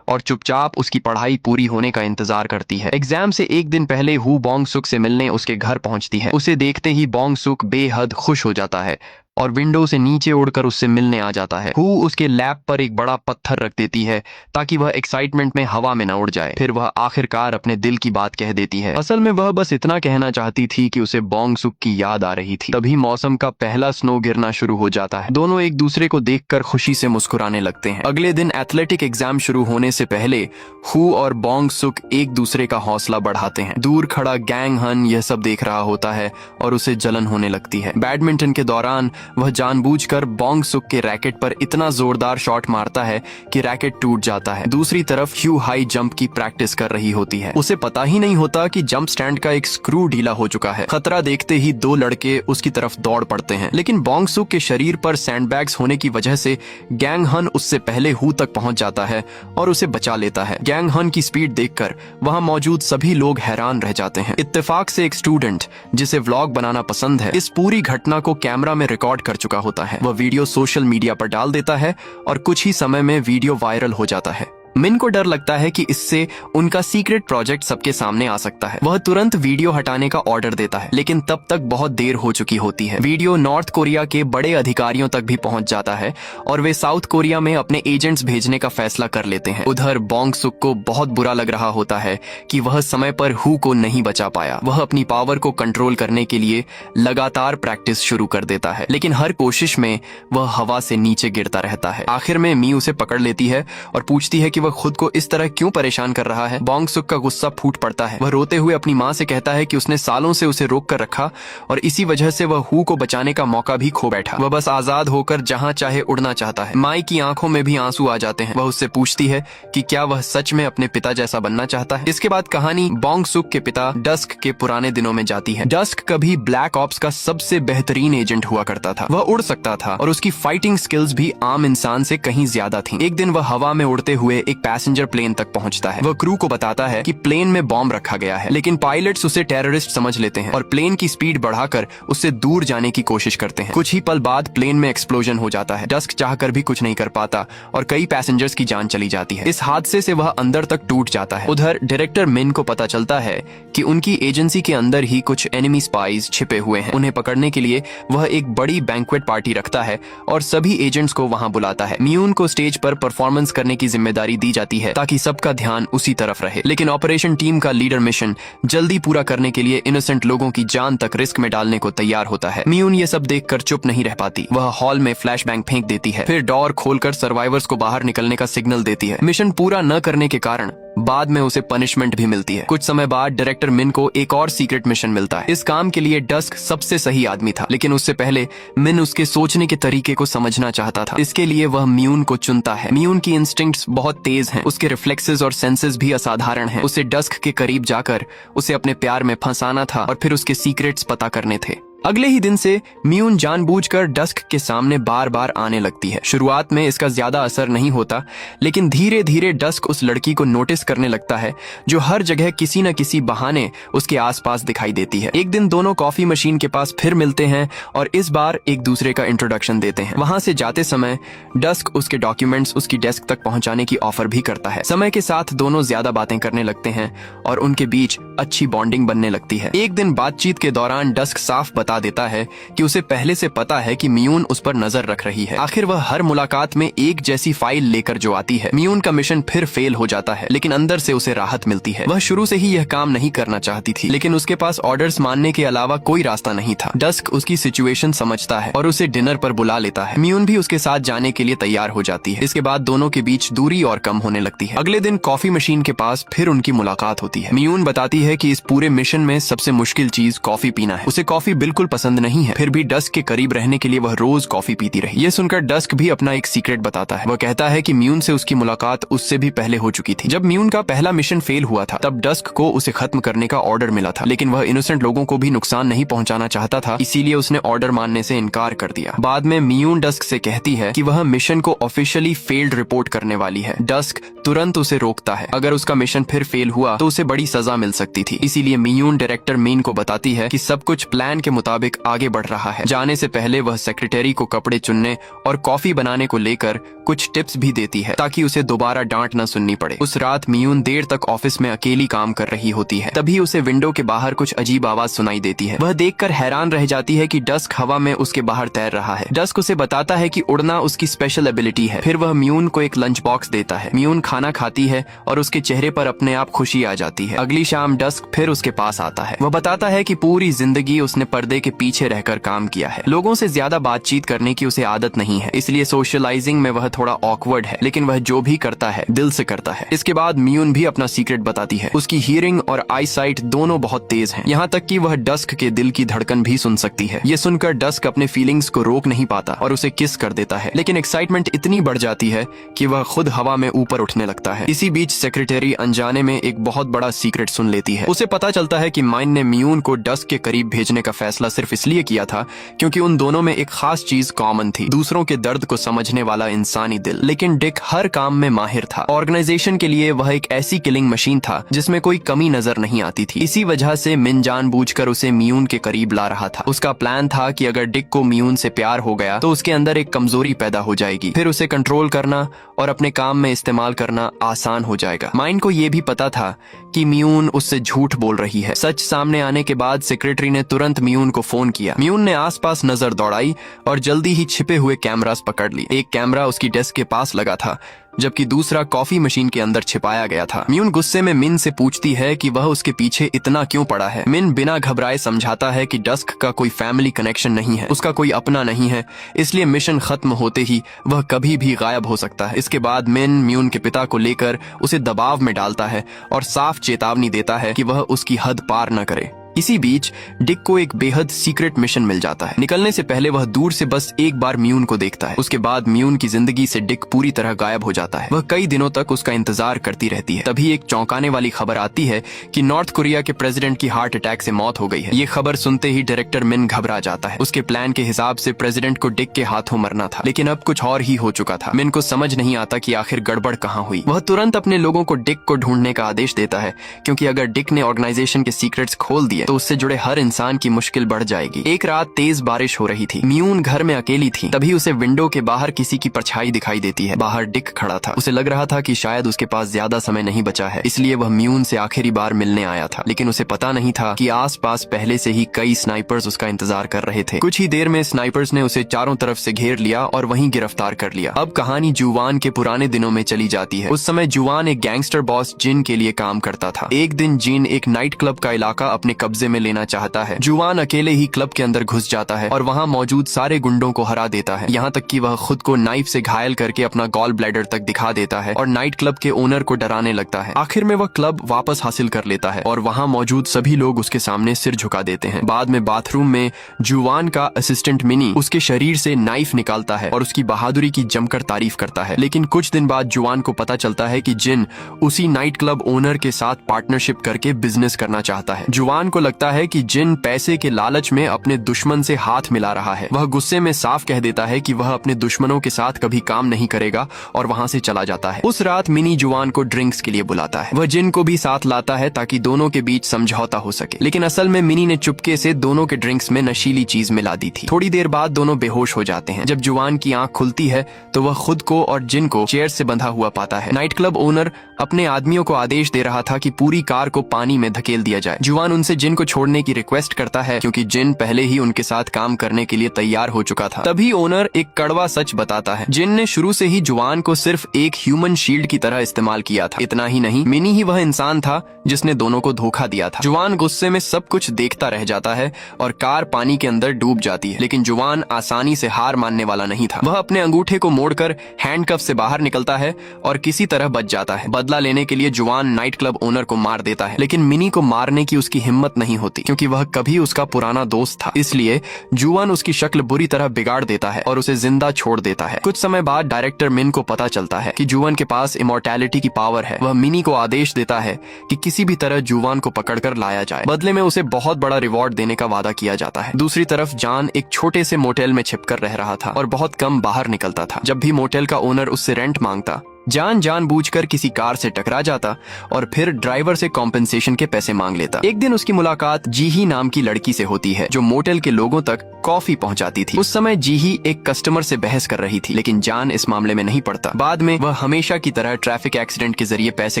और चुपचाप उसकी पढ़ाई पूरी होने का इंतजार करती है। एग्जाम से एक दिन पहले हु बोंग सुक से मिलने उसके घर पहुंचती है। उसे देखते ही बोंग सुक बेहद खुश हो जाता है और विंडो से नीचे उड़कर उससे मिलने आ जाता है। हु उसके लैप पर एक बड़ा पत्थर रख देती है ताकि वह एक्साइटमेंट में हवा में न उड़ जाए। फिर वह आखिरकार अपने दिल की बात कह देती है। असल में वह बस इतना कहना चाहती थी कि उसे बोंग सुक की याद आ रही थी। तभी मौसम का पहला स्नो गिरना शुरू हो जाता है। दोनों एक दूसरे को देखकर खुशी से मुस्कुराने लगते हैं। अगले दिन एथलेटिक एग्जाम शुरू होने से पहले हु और बोंग सुक एक दूसरे का हौसला बढ़ाते हैं। दूर खड़ा गैंग हन यह सब देख रहा होता है और उसे जलन होने लगती है। बैडमिंटन के दौरान वह जानबूझकर बोंग सुक के रैकेट पर इतना जोरदार शॉट मारता है कि रैकेट टूट जाता है। दूसरी तरफ ह्यू हाई जंप की प्रैक्टिस कर रही होती है। उसे पता ही नहीं होता कि जंप स्टैंड का एक स्क्रू ढीला हो चुका है। खतरा देखते ही दो लड़के उसकी तरफ दौड़ पड़ते हैं, लेकिन बोंग सुक के शरीर पर सैंडबैग्स होने की वजह से गैंग हन उससे पहले हु तक पहुंच जाता है और उसे बचा लेता है। गैंग हन की स्पीड देखकर वहां मौजूद सभी लोग हैरान रह जाते हैं। इत्तेफाक से एक स्टूडेंट जिसे व्लॉग बनाना पसंद है इस पूरी घटना को कैमरा में रिकॉर्ड कर चुका होता है। वह वीडियो सोशल मीडिया पर डाल देता है और कुछ ही समय में वीडियो वायरल हो जाता है। मिन को डर लगता है कि इससे उनका सीक्रेट प्रोजेक्ट सबके सामने आ सकता है। वह तुरंत वीडियो हटाने का ऑर्डर देता है, लेकिन तब तक बहुत देर हो चुकी होती है। वीडियो नॉर्थ कोरिया के बड़े अधिकारियों तक भी पहुंच जाता है और वे साउथ कोरिया में अपने एजेंट्स भेजने का फैसला कर लेते हैं। उधर बोंग सुक को बहुत बुरा लग रहा होता है कि वह समय पर हु को नहीं बचा पाया। वह अपनी पावर को कंट्रोल करने के लिए लगातार प्रैक्टिस शुरू कर देता है, लेकिन हर कोशिश में वह हवा से नीचे गिरता रहता है। आखिर में मी उसे पकड़ लेती है और पूछती है कि वह खुद को इस तरह क्यों परेशान कर रहा है। बोंग सुक का गुस्सा फूट पड़ता है। वह रोते हुए अपनी माँ से कहता है कि उसने सालों से उसे रोक कर रखा और इसी वजह से वह हु को बचाने का मौका भी खो बैठा। वह बस आजाद होकर जहाँ चाहे उड़ना चाहता है। माई की आंखों में भी आंसू आ जाते हैं। वह उससे पूछती है कि क्या वह सच में अपने पिता जैसा बनना चाहता है। इसके बाद कहानी बोंग सुक के पिता डस्क के पुराने दिनों में जाती है। डस्क कभी ब्लैक ऑप्स का सबसे बेहतरीन एजेंट हुआ करता था। वह उड़ सकता था और उसकी फाइटिंग स्किल्स भी आम इंसान से कहीं ज्यादा थी। एक दिन वह हवा में उड़ते हुए एक पैसेंजर प्लेन तक पहुंचता है। वह क्रू को बताता है कि प्लेन में बॉम्ब रखा गया है, लेकिन पायलट्स उसे टेररिस्ट समझ लेते हैं और प्लेन की स्पीड बढ़ाकर उससे दूर जाने की कोशिश करते हैं। कुछ ही पल बाद प्लेन में एक्सप्लोजन हो जाता है। डस्क चाहकर भी कुछ नहीं कर पाता और कई पैसेंजर्स की जान चली जाती है। इस हादसे से वह अंदर तक टूट जाता है। उधर डायरेक्टर मिन को पता चलता है कि उनकी एजेंसी के अंदर ही कुछ एनिमी स्पाइज छिपे हुए हैं। उन्हें पकड़ने के लिए वह एक बड़ी बैंक्वेट पार्टी रखता है और सभी एजेंट्स को वहां बुलाता है। म्यून को स्टेज पर परफॉर्मेंस करने की जिम्मेदारी दी जाती है ताकि सबका ध्यान उसी तरफ रहे। लेकिन ऑपरेशन टीम का लीडर मिशन जल्दी पूरा करने के लिए इनोसेंट लोगों की जान तक रिस्क में डालने को तैयार होता है। मियून ये सब देखकर चुप नहीं रह पाती। वह हॉल में फ्लैशबैंग फेंक देती है, फिर डोर खोलकर सर्वाइवर्स को बाहर निकलने का सिग्नल देती है। मिशन पूरा न करने के कारण बाद में उसे पनिशमेंट भी मिलती है। कुछ समय बाद डायरेक्टर मिन को एक और सीक्रेट मिशन मिलता है। इस काम के लिए डस्क सबसे सही आदमी था, लेकिन उससे पहले मिन उसके सोचने के तरीके को समझना चाहता था। इसके लिए वह मियून को चुनता है। मियून की इंस्टिंक्ट्स बहुत तेज हैं, उसके रिफ्लेक्सेस और सेंसेस भी असाधारण हैं। उसे डस्क के करीब जाकर उसे अपने प्यार में फंसाना था और फिर उसके सीक्रेट्स पता करने थे। अगले ही दिन से मियून जानबूझकर डस्क के सामने बार बार आने लगती है। शुरुआत में इसका ज्यादा असर नहीं होता, लेकिन धीरे धीरे डस्क उस लड़की को नोटिस करने लगता है जो हर जगह किसी न किसी बहाने उसके आसपास दिखाई देती है। एक दिन दोनों कॉफी मशीन के पास फिर मिलते हैं और इस बार एक दूसरे का इंट्रोडक्शन देते हैं। वहां से जाते समय डस्क उसके डॉक्यूमेंट्स उसकी डेस्क तक पहुंचाने की ऑफर भी करता है। समय के साथ दोनों ज्यादा बातें करने लगते हैं और उनके बीच अच्छी बॉन्डिंग बनने लगती है। एक दिन बातचीत के दौरान डस्क साफ बता देता है कि उसे पहले से पता है कि मियून उस पर नजर रख रही है। आखिर वह हर मुलाकात में एक जैसी फाइल लेकर जो आती है। मियून का मिशन फिर फेल हो जाता है, लेकिन अंदर से उसे राहत मिलती है। वह शुरू से ही यह काम नहीं करना चाहती थी, लेकिन उसके पास ऑर्डर्स मानने के अलावा कोई रास्ता नहीं था। डस्क उसकी सिचुएशन समझता है और उसे डिनर पर बुला लेता है। मियून भी उसके साथ जाने के लिए तैयार हो जाती है। इसके बाद दोनों के बीच दूरी और कम होने लगती है। अगले दिन कॉफी मशीन के पास फिर उनकी मुलाकात होती है। मियून बताती है कि इस पूरे मिशन में सबसे मुश्किल चीज कॉफी पीना है। उसे कॉफी बिल्कुल पसंद नहीं है, फिर भी डस्क के करीब रहने के लिए वह रोज कॉफी पीती रही। ये सुनकर डस्क भी अपना एक सीक्रेट बताता है। वह कहता है कि मियून से उसकी मुलाकात उससे भी पहले हो चुकी थी। जब मियून का पहला मिशन फेल हुआ था, तब डस्क को उसे खत्म करने का ऑर्डर मिला था, लेकिन वह इनोसेंट लोगों को भी नुकसान नहीं पहुंचाना चाहता था, इसीलिए उसने ऑर्डर मानने से इनकार कर दिया। बाद में मियून डस्क से कहती है कि वह मिशन को ऑफिशियली फेल्ड रिपोर्ट करने वाली है। डस्क तुरंत उसे रोकता है। अगर उसका मिशन फिर फेल हुआ तो उसे बड़ी सजा मिल सकती थी, इसीलिए मियून डायरेक्टर मिन को बताती है कि सब कुछ प्लान के मुताबिक आगे बढ़ रहा है। जाने से पहले वह सेक्रेटरी को कपड़े चुनने और कॉफी बनाने को लेकर कुछ टिप्स भी देती है ताकि उसे दोबारा डांट न सुननी पड़े। उस रात मियून देर तक ऑफिस में अकेली काम कर रही होती है। तभी उसे विंडो के बाहर कुछ अजीब आवाज सुनाई देती है। वह देखकर हैरान रह जाती है कि डस्क हवा में उसके बाहर तैर रहा है। डस्क उसे बताता है कि उड़ना उसकी स्पेशल एबिलिटी है। फिर वह मियून को एक लंच बॉक्स देता है। मियून खाना खाती है और उसके चेहरे पर अपने आप खुशी आ जाती है। अगली शाम डस्क फिर उसके पास आता है। वह बताता है कि पूरी जिंदगी उसने पर्दे के पीछे रहकर काम किया है। लोगों से ज्यादा बातचीत करने की उसे आदत नहीं है, इसलिए सोशलाइजिंग में वह थोड़ा ऑकवर्ड है, लेकिन वह जो भी करता है दिल से करता है। इसके बाद मियून भी अपना सीक्रेट बताती है। उसकी हियरिंग और आई साइट दोनों बहुत तेज हैं, यहाँ तक कि वह डस्क के दिल की धड़कन भी सुन सकती है। ये सुनकर डस्क अपने फीलिंग्स को रोक नहीं पाता और उसे किस कर देता है, लेकिन एक्साइटमेंट इतनी बढ़ जाती है कि वह खुद हवा में ऊपर उठने लगता है। इसी बीच सेक्रेटरी अनजाने में एक बहुत बड़ा सीक्रेट सुन लेती है। उसे पता चलता है कि माइन ने मियून को डस्क के करीब भेजने का फैसला सिर्फ इसलिए किया था क्योंकि उन दोनों में एक खास चीज कॉमन थी, दूसरों के दर्द को समझने वाला इंसानी दिल। लेकिन डिक हर काम में माहिर था। ऑर्गेनाइजेशन के लिए वह एक ऐसी किलिंग मशीन था जिसमें कोई कमी नजर नहीं आती थी। इसी वजह से मिन जानबूझकर उसे मियून के करीब ला रहा था। उसका प्लान था कि अगर डिक को मियून से प्यार हो गया तो उसके अंदर एक कमजोरी पैदा हो जाएगी, फिर उसे कंट्रोल करना और अपने काम में इस्तेमाल करना आसान हो जाएगा। माइन को यह भी पता था कि मियून उससे झूठ बोल रही है। सच सामने आने के बाद सेक्रेटरी ने तुरंत मियून को फोन किया। मियून ने आसपास नजर दौड़ाई और जल्दी ही छिपे हुए कैमरास पकड़ ली। एक कैमरा उसकी डेस्क के पास लगा था, जबकि दूसरा कॉफी मशीन के अंदर छिपाया गया था। मियून गुस्से में मिन से पूछती है कि वह उसके पीछे इतना क्यों पड़ा है। मिन बिना घबराए समझाता है कि डस्क का कोई फैमिली कनेक्शन नहीं है, उसका कोई अपना नहीं है, इसलिए मिशन खत्म होते ही वह कभी भी गायब हो सकता है। इसके बाद मिन मियून के पिता को लेकर उसे दबाव में डालता है और साफ चेतावनी देता है कि वह उसकी हद पार न करे। इसी बीच डिक को एक बेहद सीक्रेट मिशन मिल जाता है। निकलने से पहले वह दूर से बस एक बार मियून को देखता है। उसके बाद मियून की जिंदगी से डिक पूरी तरह गायब हो जाता है। वह कई दिनों तक उसका इंतजार करती रहती है। तभी एक चौंकाने वाली खबर आती है कि नॉर्थ कोरिया के प्रेसिडेंट की हार्ट अटैक से मौत हो गई है। ये खबर सुनते ही डायरेक्टर मिन घबरा जाता है। उसके प्लान के हिसाब से प्रेसिडेंट को डिक के हाथों मरना था, लेकिन अब कुछ और ही हो चुका था। मिन को समझ नहीं आता कि आखिर गड़बड़ कहाँ हुई। वह तुरंत अपने लोगों को डिक को ढूंढने का आदेश देता है, क्योंकि अगर डिक ने ऑर्गेनाइजेशन के सीक्रेट्स खोल दिए है तो उससे जुड़े हर इंसान की मुश्किल बढ़ जाएगी। एक रात तेज बारिश हो रही थी। म्यून घर में अकेली थी। तभी उसे विंडो के बाहर किसी की परछाई दिखाई देती है। बाहर डिक खड़ा था। उसे लग रहा था कि शायद उसके पास ज्यादा समय नहीं बचा है, इसलिए वह म्यून से आखिरी बार मिलने आया था। लेकिन उसे पता नहीं था कि आसपास पहले से ही कई स्नाइपर्स उसका इंतजार कर रहे थे। कुछ ही देर में स्नाइपर्स ने उसे चारों तरफ से घेर लिया और वहीं गिरफ्तार कर लिया। अब कहानी जुवान के पुराने दिनों में चली जाती है। उस समय जुवान एक गैंगस्टर बॉस जिन के लिए काम करता था। एक दिन जिन एक नाइट क्लब का इलाका अपने कब्जे में लेना चाहता है। जुवान अकेले ही क्लब के अंदर घुस जाता है और वहाँ मौजूद सारे गुंडों को हरा देता है, यहाँ तक कि वह खुद को नाइफ से घायल करके अपना गॉल ब्लैडर तक दिखा देता है और नाइट क्लब के ओनर को डराने लगता है। आखिर में वह क्लब वापस हासिल कर लेता है और वहाँ मौजूद सभी लोग उसके सामने सिर झुका देते हैं। बाद में बाथरूम में जुवान का असिस्टेंट मिनी उसके शरीर से नाइफ निकालता है और उसकी बहादुरी की जमकर तारीफ करता है। लेकिन कुछ दिन बाद जुवान को पता चलता है कि जिन उसी नाइट क्लब ओनर के साथ पार्टनरशिप करके बिजनेस करना चाहता है। जुवान को लगता है कि जिन पैसे के लालच में अपने दुश्मन से हाथ मिला रहा है। वह गुस्से में साफ कह देता है कि वह अपने दुश्मनों के साथ कभी काम नहीं करेगा और वहाँ से चला जाता है। उस रात मिनी जुवान को ड्रिंक्स के लिए बुलाता है। वह जिन को भी साथ लाता है ताकि दोनों के बीच समझौता हो सके, लेकिन असल में मिनी ने चुपके से दोनों के ड्रिंक्स में नशीली चीज मिला दी थी। थोड़ी देर बाद दोनों बेहोश हो जाते हैं। जब जुवान की आंख खुलती है तो वह खुद को और जिन को चेयर से बंधा हुआ पाता है। नाइट क्लब ओनर अपने आदमियों को आदेश दे रहा था कि पूरी कार को पानी में धकेल दिया जाए। जुवान उनसे जिन को छोड़ने की रिक्वेस्ट करता है क्योंकि जिन पहले ही उनके साथ काम करने के लिए तैयार हो चुका था। तभी ओनर एक कड़वा सच बताता है। जिन ने शुरू से ही जुवान को सिर्फ एक ह्यूमन शील्ड की तरह इस्तेमाल किया था। इतना ही नहीं, मिनी ही वह इंसान था जिसने दोनों को धोखा दिया था। जुवान गुस्से में सब कुछ देखता रह जाता है और कार पानी के अंदर डूब जाती है। लेकिन जुवान आसानी से हार मानने वाला नहीं था। वह अपने अंगूठे को मोड़कर हैंडकफ से बाहर निकलता है और किसी तरह बच जाता है। बदला लेने के लिए जुवान नाइट क्लब ओनर को मार देता है, लेकिन मिनी को मारने की उसकी हिम्मत नहीं होती क्योंकि वह कभी उसका पुराना दोस्त था। इसलिए जुवान उसकी शक्ल बुरी तरह बिगाड़ देता है और उसे जिंदा छोड़ देता है। कुछ समय बाद डायरेक्टर मिन को पता चलता है कि जुवान के पास इमॉर्टैलिटी की पावर है। वह मिनी को आदेश देता है कि किसी भी तरह जुवान को पकड़कर लाया जाए। बदले में उसे बहुत बड़ा रिवॉर्ड देने का वादा किया जाता है। दूसरी तरफ जान एक छोटे से मोटेल में छिपकर रह रहा था और बहुत कम बाहर निकलता था। जब भी मोटेल का ओनर उससे रेंट मांगता, जान जानबूझकर किसी कार से टकरा जाता और फिर ड्राइवर से कॉम्पेंसेशन के पैसे मांग लेता। एक दिन उसकी मुलाकात जीही नाम की लड़की से होती है जो मोटेल के लोगों तक कॉफी पहुंचाती थी। उस समय जीही एक कस्टमर से बहस कर रही थी, लेकिन जान इस मामले में नहीं पड़ता। बाद में वह हमेशा की तरह ट्रैफिक एक्सीडेंट के जरिए पैसे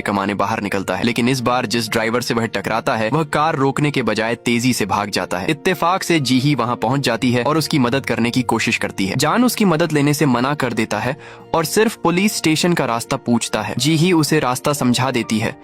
कमाने बाहर निकलता है, लेकिन इस बार जिस ड्राइवर से वह टकराता है वह कार रोकने के बजाय तेजी से भाग जाता है। इत्तेफाक से जीही वहाँ पहुँच जाती है और उसकी मदद करने की कोशिश करती है। जान उसकी मदद लेने से मना कर देता है और सिर्फ पुलिस स्टेशन का रास्ता पूछता है। जीही उसे रास्ता समझा देती है,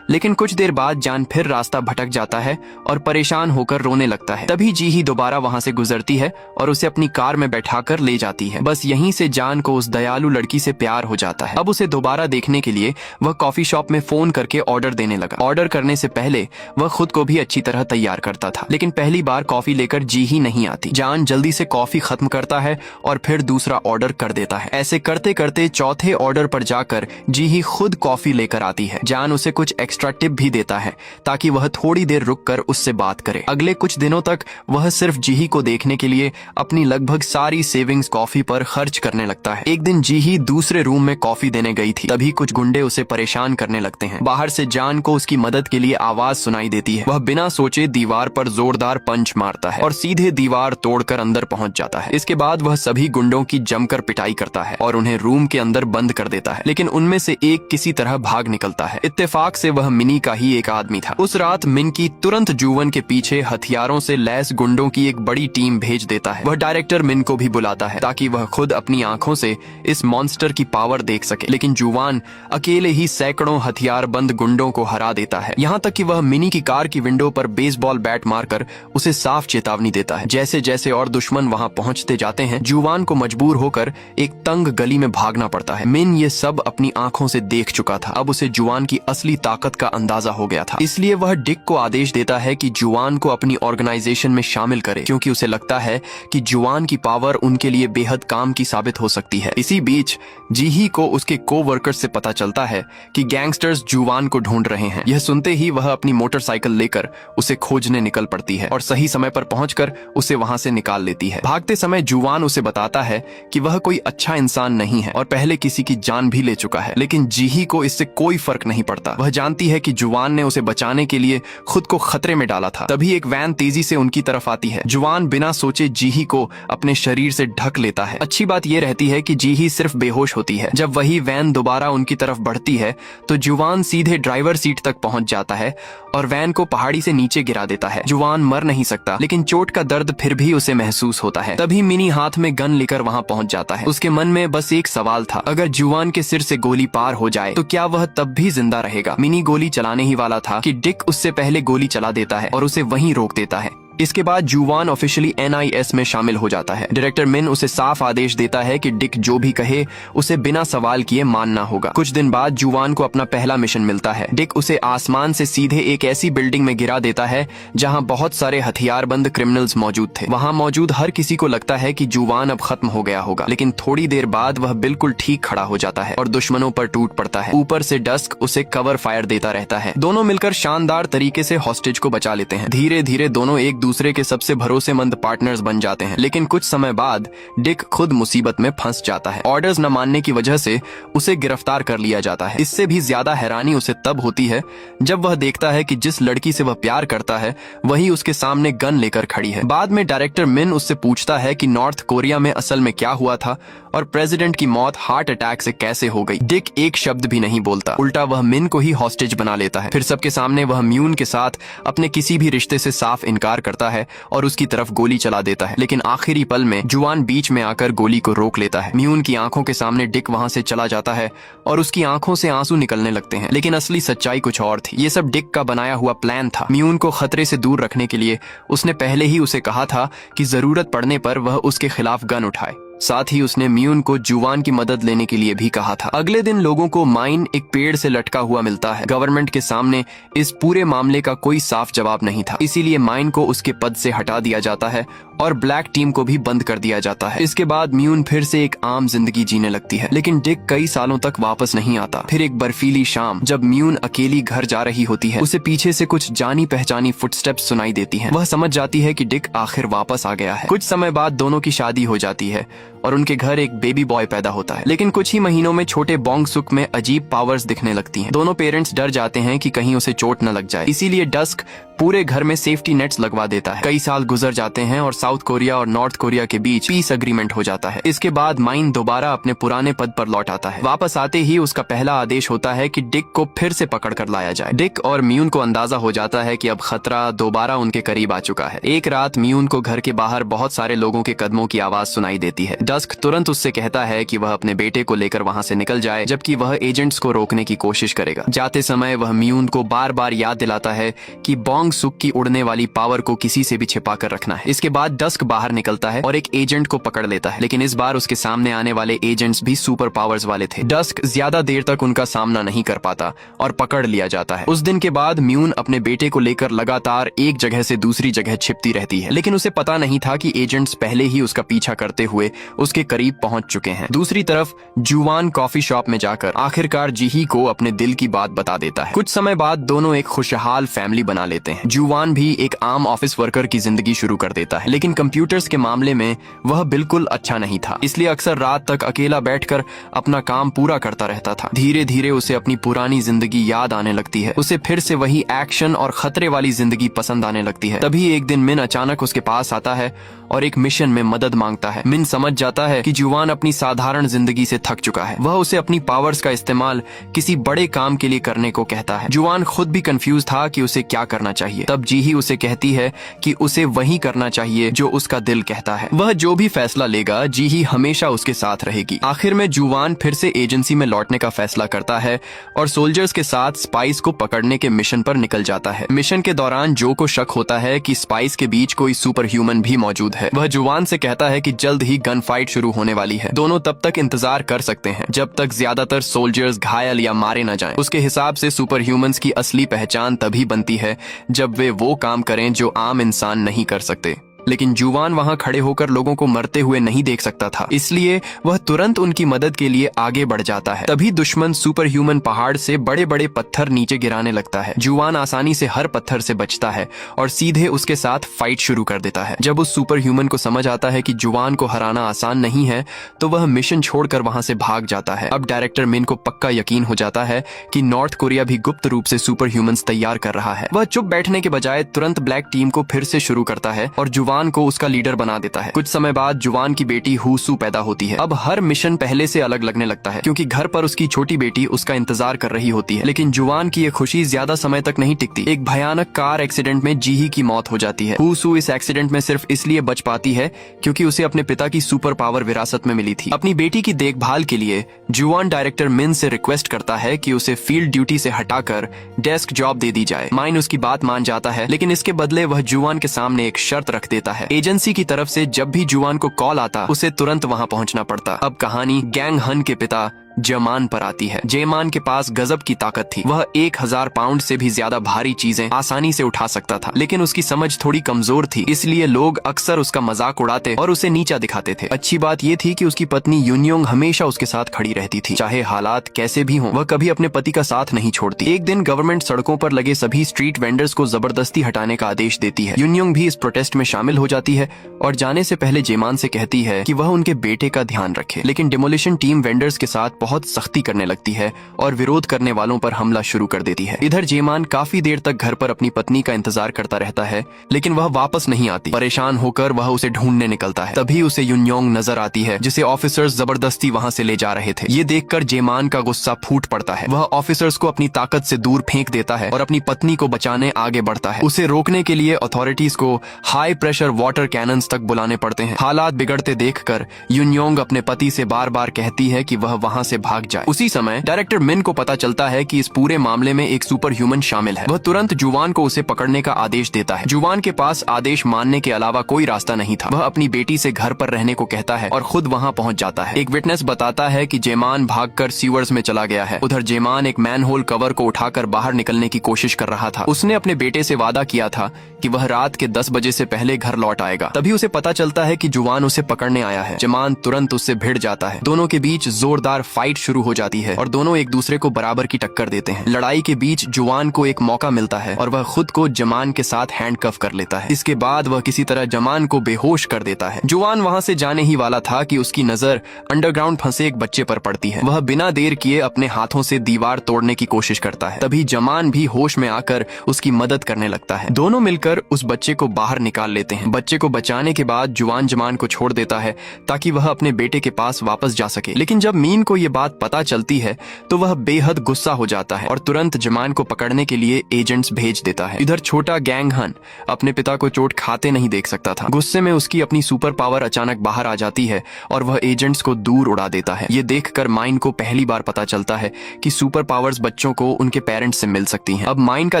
लेकिन कुछ देर बाद जान फिर रास्ता भटक जाता है और परेशान होकर रोने लगता है। तभी जीही दोबारा वहां से गुजरती है और उसे अपनी कार में बैठाकर ले जाती है। बस यहीं से जान को उस दयालु लड़की से प्यार हो जाता है। अब उसे दोबारा देखने के लिए वह कॉफी शॉप में फोन करके ऑर्डर देने लगा। ऑर्डर करने से पहले वह खुद को भी अच्छी तरह तैयार करता था, लेकिन पहली बार कॉफी लेकर जीही नहीं आती। जान जल्दी से कॉफी खत्म करता है और फिर दूसरा ऑर्डर कर देता है। ऐसे करते करते चौथे ऑर्डर पर जाकर जीही खुद कॉफी लेकर आती है। जान उसे कुछ एक्स्ट्रा टिप भी देता है ताकि वह थोड़ी देर रुककर उससे बात करे। अगले कुछ दिनों तक वह सिर्फ जीही को देखने के लिए अपनी लगभग सारी सेविंग्स कॉफी पर खर्च करने लगता है। एक दिन जीही दूसरे रूम में कॉफी देने गई थी, तभी कुछ गुंडे उसे परेशान करने लगते हैं। बाहर से जान को उसकी मदद के लिए आवाज सुनाई देती है। वह बिना सोचे दीवार पर जोरदार पंच मारता है और सीधे दीवार तोड़कर अंदर पहुंच जाता है। इसके बाद वह सभी गुंडों की जमकर पिटाई करता है और उन्हें रूम के अंदर बंद कर देता है, लेकिन उनमें से एक किसी तरह भाग निकलता है। इत्तेफाक से वह मिनी का ही एक आदमी था। उस रात मिन की तुरंत जुवन के पीछे हथियारों से लैस गुंडों की एक बड़ी टीम भेज देता है। वह डायरेक्टर मिन को भी बुलाता है ताकि वह खुद अपनी आंखों से इस मॉन्स्टर की पावर देख सके, लेकिन जुवान अकेले ही सैकड़ों हथियारबंद गुंडों को हरा देता है। यहाँ तक कि वह मिनी की कार की विंडो पर बेसबॉल बैट मारकर उसे साफ चेतावनी देता है। जैसे जैसे और दुश्मन वहाँ पहुँचते जाते हैं, जुवान को मजबूर होकर एक तंग गली में भागना पड़ता है। मिन ये सब अपनी आंखों से देख चुका था। अब उसे जुवान की असली ताकत का अंदाजा हो गया था, इसलिए वह डिक को आदेश देता है कि जुवान को अपनी ऑर्गेनाइजेशन में शामिल करे, क्योंकि उसे लगता है कि जुवान की पावर उनके लिए बेहद काम की साबित हो सकती है। इसी बीच जीही को उसके को-वर्कर्स से पता चलता है कि गैंगस्टर्स जुवान को ढूंढ रहे हैं। यह सुनते ही वह अपनी मोटरसाइकिल लेकर उसे खोजने निकल पड़ती है और सही समय पर पहुंचकर उसे वहां से निकाल लेती है। भागते समय जुवान उसे बताता है कि वह कोई अच्छा इंसान नहीं है और पहले किसी की जान भी ले चुका है, लेकिन जीही को इससे कोई फर्क नहीं पड़ता। वह जानती है कि जुवान ने उसे बचाने के लिए खुद को खतरे में डाला था। तभी एक वैन तेजी से उनकी तरफ आती है। जुवान बिना सोचे जीही को अपने शरीर से ढक लेता है। अच्छी बात यह रहती है कि जीही सिर्फ बेहोश होती है। जब वही वैन दोबारा उनकी तरफ बढ़ती है तो जुवान सीधे ड्राइवर सीट तक पहुंच जाता है और वैन को पहाड़ी से नीचे गिरा देता है। जुवान मर नहीं सकता, लेकिन चोट का दर्द फिर भी उसे महसूस होता है। तभी मिनी हाथ में गन लेकर वहां पहुंच जाता है। उसके मन में बस एक सवाल था, अगर जुवान के सिर से गोली पार हो जाए तो क्या वह तब भी जिंदा रहेगा। मिनी गोली चलाने ही वाला था कि डिक उससे पहले गोली चला देता है और उसे वहीं रोक देता है। इसके बाद जुवान ऑफिशियली NIS में शामिल हो जाता है। डायरेक्टर मिन उसे साफ आदेश देता है कि डिक जो भी कहे उसे बिना सवाल किए मानना होगा। कुछ दिन बाद जुवान को अपना पहला मिशन मिलता है। डिक उसे आसमान से सीधे एक ऐसी बिल्डिंग में गिरा देता है जहां बहुत सारे हथियारबंद क्रिमिनल्स मौजूद थे। वहां मौजूद हर किसी को लगता है कि जुवान अब खत्म हो गया होगा, लेकिन थोड़ी देर बाद वह बिल्कुल ठीक खड़ा हो जाता है और दुश्मनों पर टूट पड़ता है। ऊपर से डस्क उसे कवर फायर देता रहता है। दोनों मिलकर शानदार तरीके से हॉस्टेज को बचा लेते हैं। धीरे धीरे दोनों एक दूसरे के सबसे भरोसेमंद पार्टनर्स बन जाते हैं। लेकिन कुछ समय बाद डिक खुद मुसीबत में फंस जाता है। ऑर्डर्स न मानने की वजह से उसे गिरफ्तार कर लिया जाता है। इससे भी ज्यादा हैरानी उसे तब होती है जब वह देखता है कि जिस लड़की से वह प्यार करता है वही उसके सामने गन लेकर खड़ी है। बाद में डायरेक्टर मिन उससे पूछता है कि नॉर्थ कोरिया में असल में क्या हुआ था और प्रेसिडेंट की मौत हार्ट अटैक से कैसे हो गई। डिक एक शब्द भी नहीं बोलता, उल्टा वह मिन को ही हॉस्टेज बना लेता है। फिर सबके सामने वह म्यून के साथ अपने किसी भी रिश्ते से साफ इनकार करता है और उसकी तरफ गोली चला देता है। लेकिन आखिरी पल में जुवान बीच में आकर गोली को रोक लेता है। म्यून की आंखों के सामने डिक वहां से चला जाता है और उसकी आंखों से आंसू निकलने लगते हैं। लेकिन असली सच्चाई कुछ और थी। ये सब डिक का बनाया हुआ प्लान था। म्यून को खतरे से दूर रखने के लिए उसने पहले ही उसे कहा था कि जरूरत पड़ने पर वह उसके खिलाफ गन उठाए। साथ ही उसने म्यून को जुवान की मदद लेने के लिए भी कहा था। अगले दिन लोगों को माइन एक पेड़ से लटका हुआ मिलता है। गवर्नमेंट के सामने इस पूरे मामले का कोई साफ जवाब नहीं था, इसीलिए माइन को उसके पद से हटा दिया जाता है और ब्लैक टीम को भी बंद कर दिया जाता है। इसके बाद म्यून फिर से एक आम जिंदगी जीने लगती है। लेकिन डिक कई सालों तक वापस नहीं आता। फिर एक बर्फीली शाम जब म्यून अकेली घर जा रही होती है, उसे पीछे से कुछ जानी पहचानी फुटस्टेप्स सुनाई देती हैं। वह समझ जाती है कि डिक आखिर वापस आ गया है। कुछ समय बाद दोनों की शादी हो जाती है और उनके घर एक बेबी बॉय पैदा होता है। लेकिन कुछ ही महीनों में छोटे बोंग सुक में अजीब पावर्स दिखने लगती हैं। दोनों पेरेंट्स डर जाते हैं कि कहीं उसे चोट न लग जाए, इसीलिए डस्क पूरे घर में सेफ्टी नेट्स लगवा देता है। कई साल गुजर जाते हैं और साउथ कोरिया और नॉर्थ कोरिया के बीच पीस एग्रीमेंट हो जाता है। इसके बाद माइन दोबारा अपने पुराने पद पर लौट आता है। वापस आते ही उसका पहला आदेश होता है कि डिक को फिर से पकड़ कर लाया जाए। डिक और म्यून को अंदाजा हो जाता है कि अब खतरा दोबारा उनके करीब आ चुका है। एक रात म्यून को घर के बाहर बहुत सारे लोगों के कदमों की आवाज सुनाई देती है। डस्क तुरंत उससे कहता है कि वह अपने बेटे को लेकर वहां से निकल जाए, जबकि वह एजेंट्स को रोकने की कोशिश करेगा। जाते समय वह म्यून को बार बार याद दिलाता है कि बोंग सुक की उड़ने वाली पावर को किसी से भी छिपा कर रखना है। इसके बाद डस्क बाहर निकलता है और एक एजेंट को पकड़ लेता है, लेकिन इस बार उसके सामने आने वाले एजेंट्स भी सुपर पावर्स वाले थे। डस्क ज्यादा देर तक उनका सामना नहीं कर पाता और पकड़ लिया जाता है। उस दिन के बाद म्यून अपने बेटे को लेकर लगातार एक जगह से दूसरी जगह छिपती रहती है, लेकिन उसे पता नहीं था कि एजेंट्स पहले ही उसका पीछा करते हुए उसके करीब पहुंच चुके हैं। दूसरी तरफ जुवान कॉफी शॉप में जाकर आखिरकार जीही को अपने दिल की बात बता देता है। कुछ समय बाद दोनों एक खुशहाल फैमिली बना लेते हैं। जुवान भी एक आम ऑफिस वर्कर की जिंदगी शुरू कर देता है, लेकिन कंप्यूटर्स के मामले में वह बिल्कुल अच्छा नहीं था, इसलिए अक्सर रात तक अकेला बैठकर अपना काम पूरा करता रहता था। धीरे धीरे उसे अपनी पुरानी जिंदगी याद आने लगती है। उसे फिर से वही एक्शन और खतरे वाली जिंदगी पसंद आने लगती है। तभी एक दिन मिन अचानक उसके पास आता है और एक मिशन में मदद मांगता है। मिन समझ जाता है कि जुवान अपनी साधारण जिंदगी से थक चुका है। वह उसे अपनी पावर्स का इस्तेमाल किसी बड़े काम के लिए करने को कहता है। जुवान खुद भी कंफ्यूज था कि उसे क्या करना चाहिए। तब जीही उसे कहती है कि उसे वही करना चाहिए जो उसका दिल कहता है। वह जो भी फैसला लेगा जीही हमेशा उसके साथ रहेगी। आखिर में जुवान फिर से एजेंसी में लौटने का फैसला करता है और सोल्जर्स के साथ स्पाइस को पकड़ने के मिशन पर निकल जाता है। मिशन के दौरान जो को शक होता है कि स्पाइस के बीच कोई सुपर ह्यूमन भी मौजूद है। वह जुवान से कहता है कि जल्द ही गन फाइट शुरू होने वाली है। दोनों तब तक इंतजार कर सकते हैं जब तक ज्यादातर सोल्जर्स घायल या मारे न जाएं। उसके हिसाब से सुपर ह्यूमंस की असली पहचान तभी बनती है जब वे वो काम करें जो आम इंसान नहीं कर सकते। लेकिन जुवान वहाँ खड़े होकर लोगों को मरते हुए नहीं देख सकता था, इसलिए वह तुरंत उनकी मदद के लिए आगे बढ़ जाता है। तभी दुश्मन सुपर ह्यूमन पहाड़ से बड़े बड़े पत्थर नीचे गिराने लगता है। जुवान आसानी से हर पत्थर से बचता है और सीधे उसके साथ फाइट शुरू कर देता है। जब उस सुपर ह्यूमन को समझ आता है कि जुवान को हराना आसान नहीं है तो वह मिशन छोड़कर वहां से भाग जाता है। अब डायरेक्टर मिन को पक्का यकीन हो जाता है कि नॉर्थ कोरिया भी गुप्त रूप से सुपर ह्यूमंस तैयार कर रहा है। वह चुप बैठने के बजाय तुरंत ब्लैक टीम को फिर से शुरू करता है और जुवान को उसका लीडर बना देता है। कुछ समय बाद जुवान की बेटी हुसू पैदा होती है। अब हर मिशन पहले से अलग लगने लगता है क्योंकि घर पर उसकी छोटी बेटी उसका इंतजार कर रही होती है। लेकिन जुवान की ये खुशी ज्यादा समय तक नहीं टिकती। एक भयानक कार एक्सीडेंट में जीही की मौत हो जाती है। हुसू इस एक्सीडेंट में सिर्फ इसलिए बच पाती है क्योंकि उसे अपने पिता की सुपर पावर विरासत में मिली थी। अपनी बेटी की देखभाल के लिए जुवान डायरेक्टर मिन से रिक्वेस्ट करता है कि उसे फील्ड ड्यूटी से हटाकर डेस्क जॉब दे दी जाए। माइन उसकी बात मान जाता है, लेकिन इसके बदले वह जुवान के सामने एक शर्त रख देता है। एजेंसी की तरफ से जब भी जुवान को कॉल आता उसे तुरंत वहां पहुंचना पड़ता। अब कहानी गैंग हन के पिता जमान पर आती है। जेमान के पास गजब की ताकत थी। वह 1000 पाउंड से भी ज्यादा भारी चीजें आसानी से उठा सकता था, लेकिन उसकी समझ थोड़ी कमजोर थी, इसलिए लोग अक्सर उसका मजाक उड़ाते और उसे नीचा दिखाते थे। अच्छी बात यह थी कि उसकी पत्नी यूनयोंग हमेशा उसके साथ खड़ी रहती थी। चाहे हालात कैसे भी हों, वह कभी अपने पति का साथ नहीं छोड़ती। एक दिन गवर्नमेंट सड़कों पर लगे सभी स्ट्रीट वेंडर्स को जबरदस्ती हटाने का आदेश देती है। यूनयोंग भी इस प्रोटेस्ट में शामिल हो जाती है और जाने से पहले जेमान से कहती है कि वह उनके बेटे का ध्यान रखे। लेकिन डिमोलिशन टीम वेंडर्स के साथ बहुत सख्ती करने लगती है और विरोध करने वालों पर हमला शुरू कर देती है। इधर जेमान काफी देर तक घर पर अपनी पत्नी का इंतजार करता रहता है, लेकिन वह वापस नहीं आती। परेशान होकर वह उसे ढूंढने निकलता है। तभी उसे यूनयोंग नजर आती है, जिसे ऑफिसर्स जबरदस्ती वहां से ले जा रहे थे। ये देखकर जेमान का गुस्सा फूट पड़ता है। वह ऑफिसर्स को अपनी ताकत से दूर फेंक देता है और अपनी पत्नी को बचाने आगे बढ़ता है। उसे रोकने के लिए अथॉरिटीज को हाई प्रेशर वाटर कैनन्स तक बुलाने पड़ते हैं। हालात बिगड़ते देखकर यूनयोंग अपने पति से बार बार कहती है कि वह वहां से भाग जाए। उसी समय डायरेक्टर मिन को पता चलता है कि इस पूरे मामले में एक सुपर ह्यूमन शामिल है। वह तुरंत जुवान को उसे पकड़ने का आदेश देता है। जुवान के पास आदेश मानने के अलावा कोई रास्ता नहीं था। वह अपनी बेटी से घर पर रहने को कहता है और खुद वहां पहुंच जाता है। एक विटनेस बताता है कि जेमान भागकर सीवर्स में चला गया है। उधर जेमान एक मैनहोल कवर को उठाकर बाहर निकलने की कोशिश कर रहा था। उसने अपने बेटे से वादा किया था कि वह रात के 10 बजे से पहले घर लौट आएगा। तभी उसे पता चलता है कि जुवान उसे पकड़ने आया है। जेमान तुरंत उससे भिड़ जाता है। दोनों के बीच जोरदार फाइट शुरू हो जाती है और दोनों एक दूसरे को बराबर की टक्कर देते हैं। लड़ाई के बीच जुवान को एक मौका मिलता है और वह खुद को जमान के साथ हैंडकफ कर लेता है। इसके बाद वह किसी तरह जमान को बेहोश कर देता है। जुवान वहां से जाने ही वाला था कि उसकी नजर अंडरग्राउंड फंसे एक बच्चे पर पड़ती है। वह बिना देर किए अपने हाथों से दीवार तोड़ने की कोशिश करता है। तभी जमान भी होश में आकर उसकी मदद करने लगता है। दोनों मिलकर उस बच्चे को बाहर निकाल लेते हैं। बच्चे को बचाने के बाद जुवान जमान को छोड़ देता है ताकि वह अपने बेटे के पास वापस जा सके। लेकिन जब मीन को यह बात पता चलती है तो वह बेहद गुस्सा हो जाता है और तुरंत जमान को पकड़ने के लिए एजेंट्स भेज देता है। इधर छोटा गैंग हन अपने पिता को चोट खाते नहीं देख सकता था। गुस्से में उसकी अपनी सुपर पावर अचानक बाहर आ जाती है और वह एजेंट्स को दूर उड़ा देता है। ये देखकर माइन को पहली बार पता चलता है कि सुपर पावर्स बच्चों को उनके पेरेंट्स से मिल सकती हैं। अब माइन का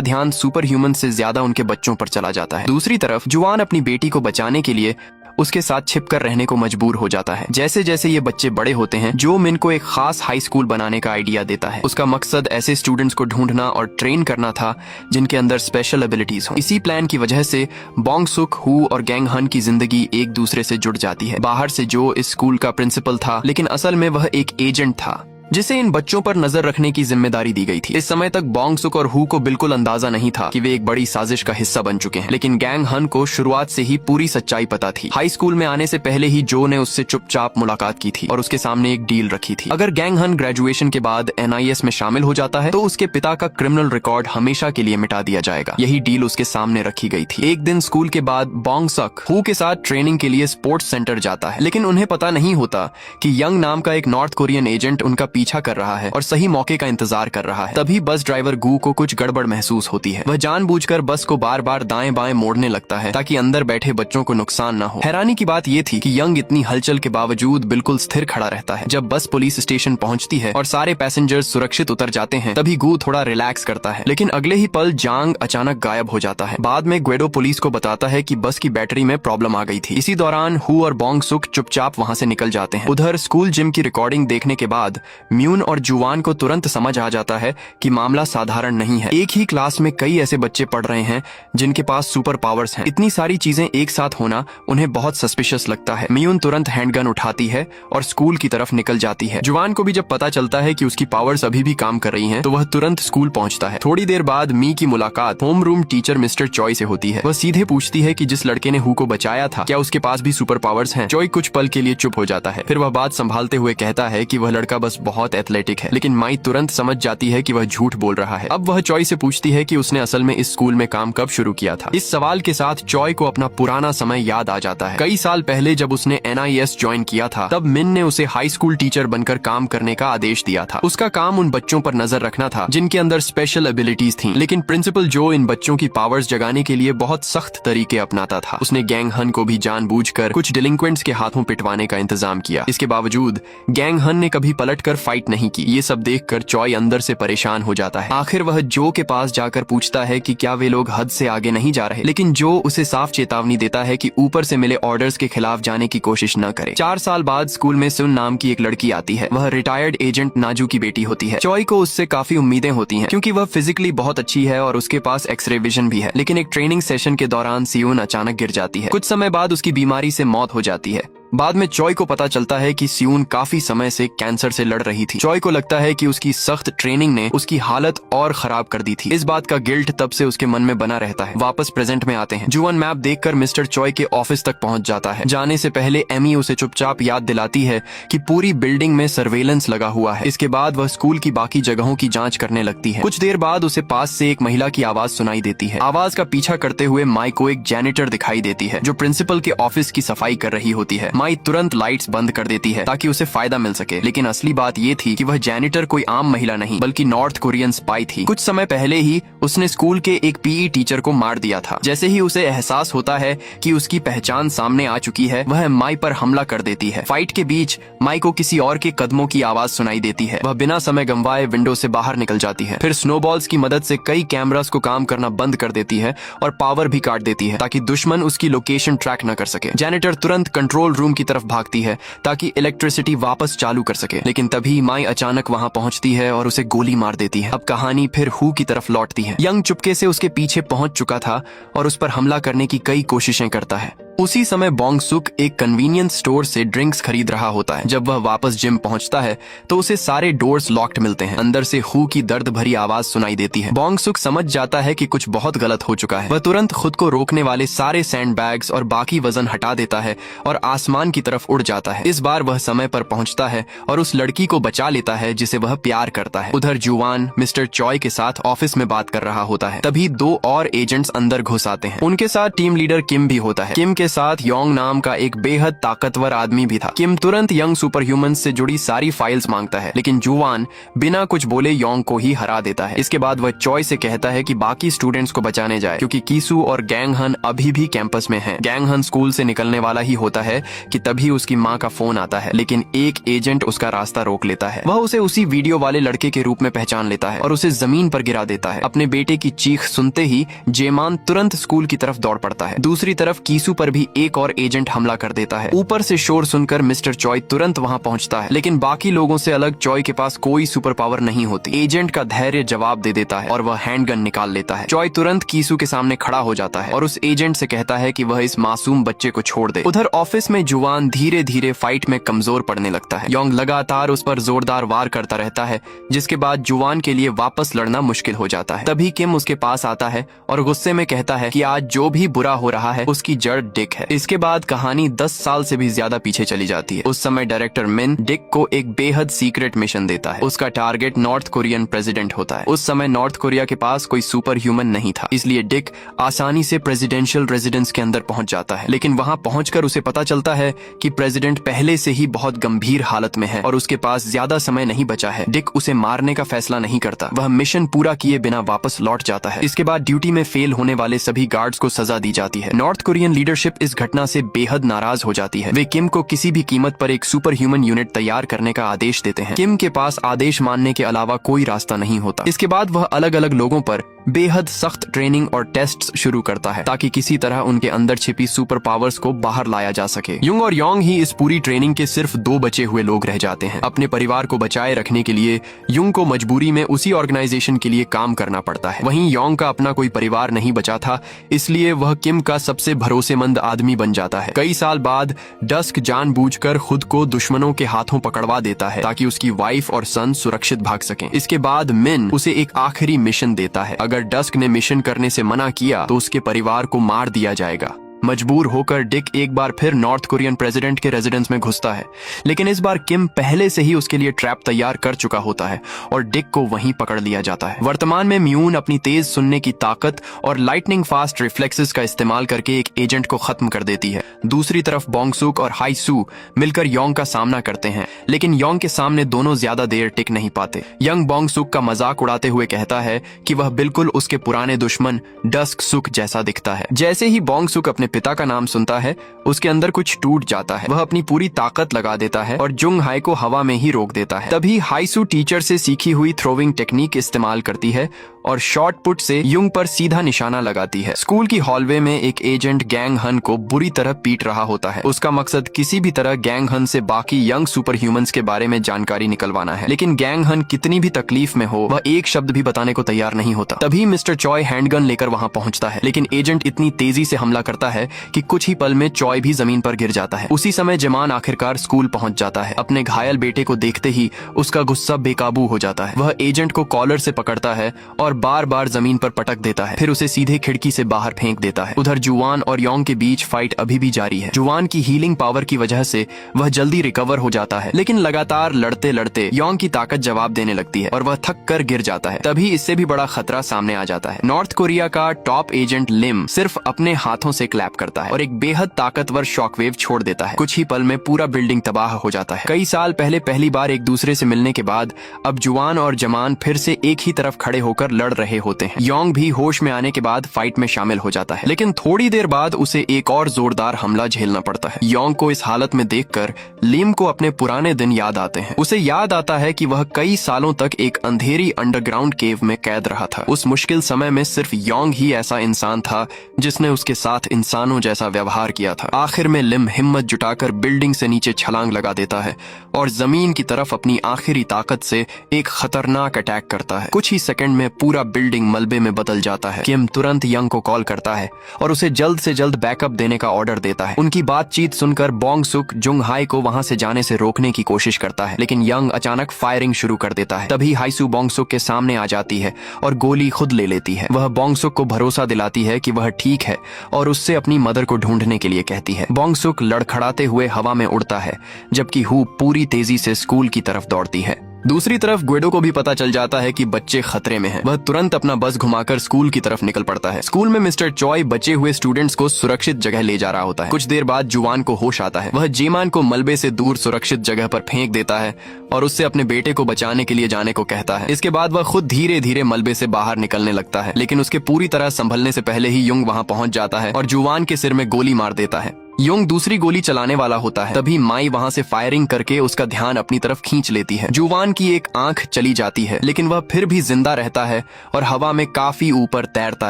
ध्यान सुपर ह्यूमन से ज्यादा उनके बच्चों पर चला जाता है। दूसरी तरफ जुवान अपनी बेटी को बचाने के लिए उसके साथ छिपकर रहने को मजबूर हो जाता है। जैसे जैसे ये बच्चे बड़े होते हैं, जो मिन को एक खास हाई स्कूल बनाने का आइडिया देता है। उसका मकसद ऐसे स्टूडेंट्स को ढूंढना और ट्रेन करना था जिनके अंदर स्पेशल एबिलिटीज हो। इसी प्लान की वजह से बोंग सुक, हु और गैंग हन की जिंदगी एक दूसरे से जुड़ जाती है। बाहर से जो इस स्कूल का प्रिंसिपल था, लेकिन असल में वह एक एजेंट था जिसे इन बच्चों पर नजर रखने की जिम्मेदारी दी गई थी। इस समय तक बोंग सुक और हु को बिल्कुल अंदाजा नहीं था कि वे एक बड़ी साजिश का हिस्सा बन चुके हैं, लेकिन गैंग हन को शुरुआत से ही पूरी सच्चाई पता थी। हाई स्कूल में आने से पहले ही जो ने उससे चुपचाप मुलाकात की थी और उसके सामने एक डील रखी थी। अगर गैंग हन ग्रेजुएशन के बाद NIS में शामिल हो जाता है तो उसके पिता का क्रिमिनल रिकॉर्ड हमेशा के लिए मिटा दिया जाएगा। यही डील उसके सामने रखी गई थी। एक दिन स्कूल के बाद बोंग सुक हु के साथ ट्रेनिंग के लिए स्पोर्ट्स सेंटर जाता है, लेकिन उन्हें पता नहीं होता कि यंग नाम का एक नॉर्थ कोरियन एजेंट उनका पीछा कर रहा है और सही मौके का इंतजार कर रहा है। तभी बस ड्राइवर गू को कुछ गड़बड़ महसूस होती है। वह जानबूझकर बस को बार बार दाएं बाएं मोड़ने लगता है ताकि अंदर बैठे बच्चों को नुकसान न हो। हैरानी की बात यह थी कि यंग इतनी हलचल के बावजूद बिल्कुल स्थिर खड़ा रहता है। जब बस पुलिस स्टेशन पहुंचती है और सारे पैसेंजर्स सुरक्षित उतर जाते हैं, तभी गू थोड़ा रिलैक्स करता है, लेकिन अगले ही पल जांग अचानक गायब हो जाता है। बाद में ग्वेडो पुलिस को बताता है कि बस की बैटरी में प्रॉब्लम आ गई थी। इसी दौरान हु और बोंग सुक चुपचाप वहां से निकल जाते हैं। उधर स्कूल जिम की रिकॉर्डिंग देखने के बाद म्यून और जुवान को तुरंत समझ आ जाता है कि मामला साधारण नहीं है। एक ही क्लास में कई ऐसे बच्चे पढ़ रहे हैं जिनके पास सुपर पावर्स हैं। इतनी सारी चीजें एक साथ होना उन्हें बहुत सस्पिशियस लगता है। म्यून तुरंत हैंडगन उठाती है और स्कूल की तरफ निकल जाती है। जुवान को भी जब पता चलता है कि उसकी पावर्स अभी भी काम कर रही हैं, तो वह तुरंत स्कूल पहुंचता है। थोड़ी देर बाद मी की मुलाकात होम रूम टीचर मिस्टर चॉय से होती है। वह सीधे पूछती है कि जिस लड़के ने हु को बचाया था, क्या उसके पास भी सुपर पावर्स हैं? चॉय कुछ पल के लिए चुप हो जाता है, फिर वह बात संभालते हुए कहता है कि वह लड़का बस बहुत एथलेटिक है। लेकिन माई तुरंत समझ जाती है कि वह झूठ बोल रहा है। अब वह चॉय से पूछती है कि उसने असल में इस स्कूल में काम कब शुरू किया था। इस सवाल के साथ चॉय को अपना पुराना समय याद आ जाता है। कई साल पहले जब उसने NIS ज्वाइन किया था, तब मिन ने उसे हाई स्कूल टीचर बनकर काम करने का आदेश दिया था। उसका काम उन बच्चों पर नजर रखना था जिनके अंदर स्पेशल एबिलिटीज थी। लेकिन प्रिंसिपल जो इन बच्चों की पावर्स जगाने के लिए बहुत सख्त तरीके अपनाता था। उसने गैंग हन को भी जानबूझकर कुछ डिलिंक्वेंट्स के हाथों पिटवाने का इंतजाम किया। इसके बावजूद गैंग हन ने कभी पलटकर फाइट नहीं की। ये सब देखकर चॉय अंदर से परेशान हो जाता है। आखिर वह जो के पास जाकर पूछता है कि क्या वे लोग हद से आगे नहीं जा रहे, लेकिन जो उसे साफ चेतावनी देता है कि ऊपर से मिले ऑर्डर्स के खिलाफ जाने की कोशिश न करे। 4 साल बाद स्कूल में सुन नाम की एक लड़की आती है। वह रिटायर्ड एजेंट नाजू की बेटी होती है। चॉय को उससे काफी उम्मीदें होती हैं, क्योंकि वह फिजिकली बहुत अच्छी है और उसके पास एक्सरे विजन भी है। लेकिन एक ट्रेनिंग सेशन के दौरान सियोन अचानक गिर जाती है। कुछ समय बाद उसकी बीमारी से मौत हो जाती है। बाद में चॉय को पता चलता है कि सियोन काफी समय से कैंसर से लड़ रही थी। चॉय को लगता है कि उसकी सख्त ट्रेनिंग ने उसकी हालत और खराब कर दी थी। इस बात का गिल्ट तब से उसके मन में बना रहता है। वापस प्रेजेंट में आते हैं। जुवन मैप देखकर मिस्टर चॉय के ऑफिस तक पहुंच जाता है। जाने से पहले एमी उसे चुपचाप याद दिलाती है कि पूरी बिल्डिंग में सर्वेलेंस लगा हुआ है। इसके बाद वह स्कूल की बाकी जगहों की जांच करने लगती है। कुछ देर बाद उसे पास से एक महिला की आवाज सुनाई देती है। आवाज का पीछा करते हुए माई को एक जैनिटर दिखाई देती है जो प्रिंसिपल के ऑफिस की सफाई कर रही होती है। माई तुरंत लाइट्स बंद कर देती है ताकि उसे फायदा मिल सके। लेकिन असली बात ये थी कि वह जैनिटर कोई आम महिला नहीं बल्कि नॉर्थ कोरियन स्पाई थी। कुछ समय पहले ही उसने स्कूल के एक PE टीचर को मार दिया था। जैसे ही उसे एहसास होता है कि उसकी पहचान सामने आ चुकी है, वह माई पर हमला कर देती है। फाइट के बीच माई को किसी और के कदमों की आवाज सुनाई देती है। वह बिना समय गंवाए विंडो से बाहर निकल जाती है। फिर स्नोबॉल्स की मदद से कई कैमरास को काम करना बंद कर देती है और पावर भी काट देती है ताकि दुश्मन उसकी लोकेशन ट्रैक न कर सके। जैनिटर तुरंत कंट्रोल रूम की तरफ भागती है ताकि इलेक्ट्रिसिटी वापस चालू कर सके। लेकिन तभी माई अचानक वहां पहुंचती है और उसे गोली मार देती है। अब कहानी फिर हु की तरफ लौटती है। यंग चुपके से उसके पीछे पहुंच चुका था और उस पर हमला करने की कई कोशिशें करता है। उसी समय बोंग सुक एक कन्वीनियंस स्टोर से ड्रिंक्स खरीद रहा होता है। जब वह वापस जिम पहुंचता है तो उसे सारे डोर्स लॉक्ड मिलते हैं। अंदर से हु की दर्द भरी आवाज सुनाई देती है। बोंग सुक समझ जाता है कि कुछ बहुत गलत हो चुका है। वह तुरंत खुद को रोकने वाले सारे सैंड बैग्स और बाकी वजन हटा देता है और आसमान की तरफ उड़ जाता है। इस बार वह समय पर पहुंचता है और उस लड़की को बचा लेता है जिसे वह प्यार करता है। उधर जुवान मिस्टर चॉय के साथ ऑफिस में बात कर रहा होता है। तभी 2 और एजेंट्स अंदर घुस आते हैं। उनके साथ टीम लीडर किम भी होता है। किम के साथ योंग नाम का एक बेहद ताकतवर आदमी भी था। किम तुरंत यंग सुपर ह्यूमन से जुड़ी सारी फाइल्स मांगता है, लेकिन जुवान बिना कुछ बोले योंग को ही हरा देता है। इसके बाद वह चॉय से कहता है कि बाकी स्टूडेंट्स को बचाने जाए, क्योंकि कीसू और गैंग हन अभी भी कैंपस में हैं। गैंग हन स्कूल से निकलने वाला ही होता है कि तभी उसकी माँ का फोन आता है, लेकिन एक एजेंट उसका रास्ता रोक लेता है। वह उसे उसी वीडियो वाले लड़के के रूप में पहचान लेता है और उसे जमीन पर गिरा देता है। अपने बेटे की चीख सुनते ही जेमान तुरंत स्कूल की तरफ दौड़ पड़ता है। दूसरी तरफ कीसू पर भी एक और एजेंट हमला कर देता है। ऊपर से शोर सुनकर मिस्टर चॉय तुरंत वहां पहुंचता है, लेकिन बाकी लोगों से अलग चॉय के पास कोई सुपर पावर नहीं होती। एजेंट का धैर्य जवाब दे देता है और वह हैंडगन निकाल लेता है। चॉय तुरंत कीसू के सामने खड़ा हो जाता है और उस एजेंट से कहता है कि वह इस मासूम बच्चे को छोड़ दे। उधर ऑफिस में जुवान धीरे धीरे फाइट में कमजोर पड़ने लगता है। योंग लगातार उस पर जोरदार वार करता रहता है, जिसके बाद जुवान के लिए वापस लड़ना मुश्किल हो जाता है। तभी किम उसके पास आता है और गुस्से में कहता है कि आज जो भी बुरा हो रहा है उसकी जड़ डिक है। इसके बाद कहानी 10 साल से भी ज्यादा पीछे चली जाती है। उस समय डायरेक्टर मिन डिक को एक बेहद सीक्रेट मिशन देता है। उसका टारगेट नॉर्थ कोरियन प्रेसिडेंट होता है। उस समय नॉर्थ कोरिया के पास कोई सुपर ह्यूमन नहीं था, इसलिए डिक आसानी से प्रेसिडेंशियल रेजिडेंस के अंदर पहुंच जाता है। लेकिन वहां पहुंचकर उसे पता चलता है कि प्रेसिडेंट पहले से ही बहुत गंभीर हालत में है और उसके पास ज्यादा समय नहीं बचा है। डिक उसे मारने का फैसला नहीं करता। वह मिशन पूरा किए बिना वापस लौट जाता है। इसके बाद ड्यूटी में फेल होने वाले सभी गार्ड्स को सजा दी जाती है। नॉर्थ कोरियन लीडरशिप इस घटना से बेहद नाराज हो जाती है। वे किम को किसी भी कीमत पर एक सुपर ह्यूमन यूनिट तैयार करने का आदेश देते हैं। किम के पास आदेश मानने के अलावा कोई रास्ता नहीं होता। इसके बाद वह अलग अलग लोगों पर बेहद सख्त ट्रेनिंग और टेस्ट्स शुरू करता है ताकि किसी तरह उनके अंदर छिपी सुपर पावर्स को बाहर लाया जा सके। युंग और योंग ही इस पूरी ट्रेनिंग के सिर्फ 2 बचे हुए लोग रह जाते हैं। अपने परिवार को बचाए रखने के लिए युंग को मजबूरी में उसी ऑर्गेनाइजेशन के लिए काम करना पड़ता है। वहीं योंग का अपना कोई परिवार नहीं बचा था, इसलिए वह किम का सबसे भरोसेमंद आदमी बन जाता है। कई साल बाद डस्क जानबूझकर खुद को दुश्मनों के हाथों पकड़वा देता है ताकि उसकी वाइफ और सन सुरक्षित भाग सकें। इसके बाद मिन उसे एक आखिरी मिशन देता है। अगर डस्क ने मिशन करने से मना किया तो उसके परिवार को मार दिया जाएगा। मजबूर होकर डिक एक बार फिर नॉर्थ कोरियन प्रेसिडेंट के रेजिडेंस में घुसता है, लेकिन इस बार किम पहले से ही उसके लिए ट्रैप तैयार कर चुका होता है और डिक को वहीं पकड़ लिया जाता है। वर्तमान में म्यून अपनी तेज सुनने की ताकत और लाइटनिंग फास्ट रिफ्लेक्सेस का इस्तेमाल करके एक एजेंट को खत्म कर देती है। दूसरी तरफ बोंगसुक और हाईसू मिलकर योंग का सामना करते हैं, लेकिन योंग के सामने दोनों ज्यादा देर टिक नहीं पाते। यंग बोंगसुक का मजाक उड़ाते हुए कहता है कि वह बिल्कुल उसके पुराने दुश्मन डस्क सुक जैसा दिखता है। जैसे ही बोंगसुक अपने पिता का नाम सुनता है, उसके अंदर कुछ टूट जाता है। वह अपनी पूरी ताकत लगा देता है और जुंग हाई को हवा में ही रोक देता है। तभी हाईसू टीचर से सीखी हुई थ्रोविंग टेक्निक इस्तेमाल करती है और शॉर्ट पुट से युंग पर सीधा निशाना लगाती है। स्कूल की हॉलवे में एक एजेंट गैंग हन को बुरी तरह पीट रहा होता है। उसका मकसद किसी भी तरह गैंग हन से बाकी यंग सुपर ह्यूमंस के बारे में जानकारी निकलवाना है, लेकिन गैंग हन कितनी भी तकलीफ में हो वह एक शब्द भी बताने को तैयार नहीं होता। तभी मिस्टर चॉय हैंडगन लेकर वहां पहुंचता है, लेकिन एजेंट इतनी तेजी से हमला करता है कि कुछ ही पल में चॉय भी जमीन पर गिर जाता है। उसी समय जमान आखिरकार स्कूल पहुंच जाता है। अपने घायल बेटे को देखते ही उसका गुस्सा बेकाबू हो जाता है। वह एजेंट को कॉलर से पकड़ता है और बार बार जमीन पर पटक देता है, फिर उसे सीधे खिड़की से बाहर फेंक देता है। उधर जुवान और योंग के बीच फाइट अभी भी जारी है। जुवान की हीलिंग पावर की वजह से वह जल्दी रिकवर हो जाता है, लेकिन लगातार लड़ते लड़ते योंग की ताकत जवाब देने लगती है और वह थक कर गिर जाता है। तभी इससे भी बड़ा खतरा सामने आ जाता है। नॉर्थ कोरिया का टॉप एजेंट लिम सिर्फ अपने हाथों से क्लैप करता है और एक बेहद ताकतवर शॉकवेव छोड़ देता है। कुछ ही पल में पूरा बिल्डिंग तबाह हो जाता है। कई साल पहले पहली बार एक दूसरे से मिलने के बाद अब जुवान और जमान फिर से एक ही तरफ खड़े होकर लड़ रहे होते हैं। योंग भी होश में आने के बाद फाइट में शामिल हो जाता है, लेकिन थोड़ी देर बाद उसे एक और जोरदार हमला झेलना पड़ता है। योंग को इस हालत में देखकर लिम को अपने पुराने दिन याद आते हैं। उसे याद आता है कि वह कई सालों तक एक अंधेरी अंडरग्राउंड केव में कैद रहा था। उस मुश्किल समय में सिर्फ योंग ही ऐसा इंसान था जिसने उसके साथ इंसानों जैसा व्यवहार किया था। आखिर में लिम हिम्मत जुटाकर बिल्डिंग से नीचे छलांग लगा देता है और जमीन की तरफ अपनी आखिरी ताकत से एक खतरनाक अटैक करता है। कुछ ही सेकंड में पूरा बिल्डिंग मलबे में बदल जाता है। किम तुरंत यंग को कॉल करता है और उसे जल्द से जल्द बैकअप देने का ऑर्डर देता है। उनकी बातचीत सुनकर बोंगसुक जुंग हाई को वहां से जाने से रोकने की कोशिश करता है, लेकिन यंग अचानक फायरिंग शुरू कर देता है। तभी हाईसू बोंगसुक के सामने आ जाती है और गोली खुद ले लेती है। वह बोंगसुक को भरोसा दिलाती है कि वह ठीक है और उससे अपनी मदर को ढूंढने के लिए कहती है। बोंगसुक लड़खड़ाते हुए हवा में उड़ता है, जबकि हू पूरी तेजी से स्कूल की तरफ दौड़ती है। दूसरी तरफ ग्वेडो को भी पता चल जाता है कि बच्चे खतरे में हैं। वह तुरंत अपना बस घुमाकर स्कूल की तरफ निकल पड़ता है। स्कूल में मिस्टर चॉय बचे हुए स्टूडेंट्स को सुरक्षित जगह ले जा रहा होता है। कुछ देर बाद जुवान को होश आता है। वह जेमान को मलबे से दूर सुरक्षित जगह पर फेंक देता है और उससे अपने बेटे को बचाने के लिए जाने को कहता है। इसके बाद वह खुद धीरे धीरे मलबे से बाहर निकलने लगता है, लेकिन उसके पूरी तरह संभलने से पहले ही युंग वहां पहुंच जाता है और जुवान के सिर में गोली मार देता है। युंग दूसरी गोली चलाने वाला होता है, तभी माई वहां से फायरिंग करके उसका ध्यान अपनी तरफ खींच लेती है। जुवान की एक आंख चली जाती है, लेकिन वह फिर भी जिंदा रहता है और हवा में काफी ऊपर तैरता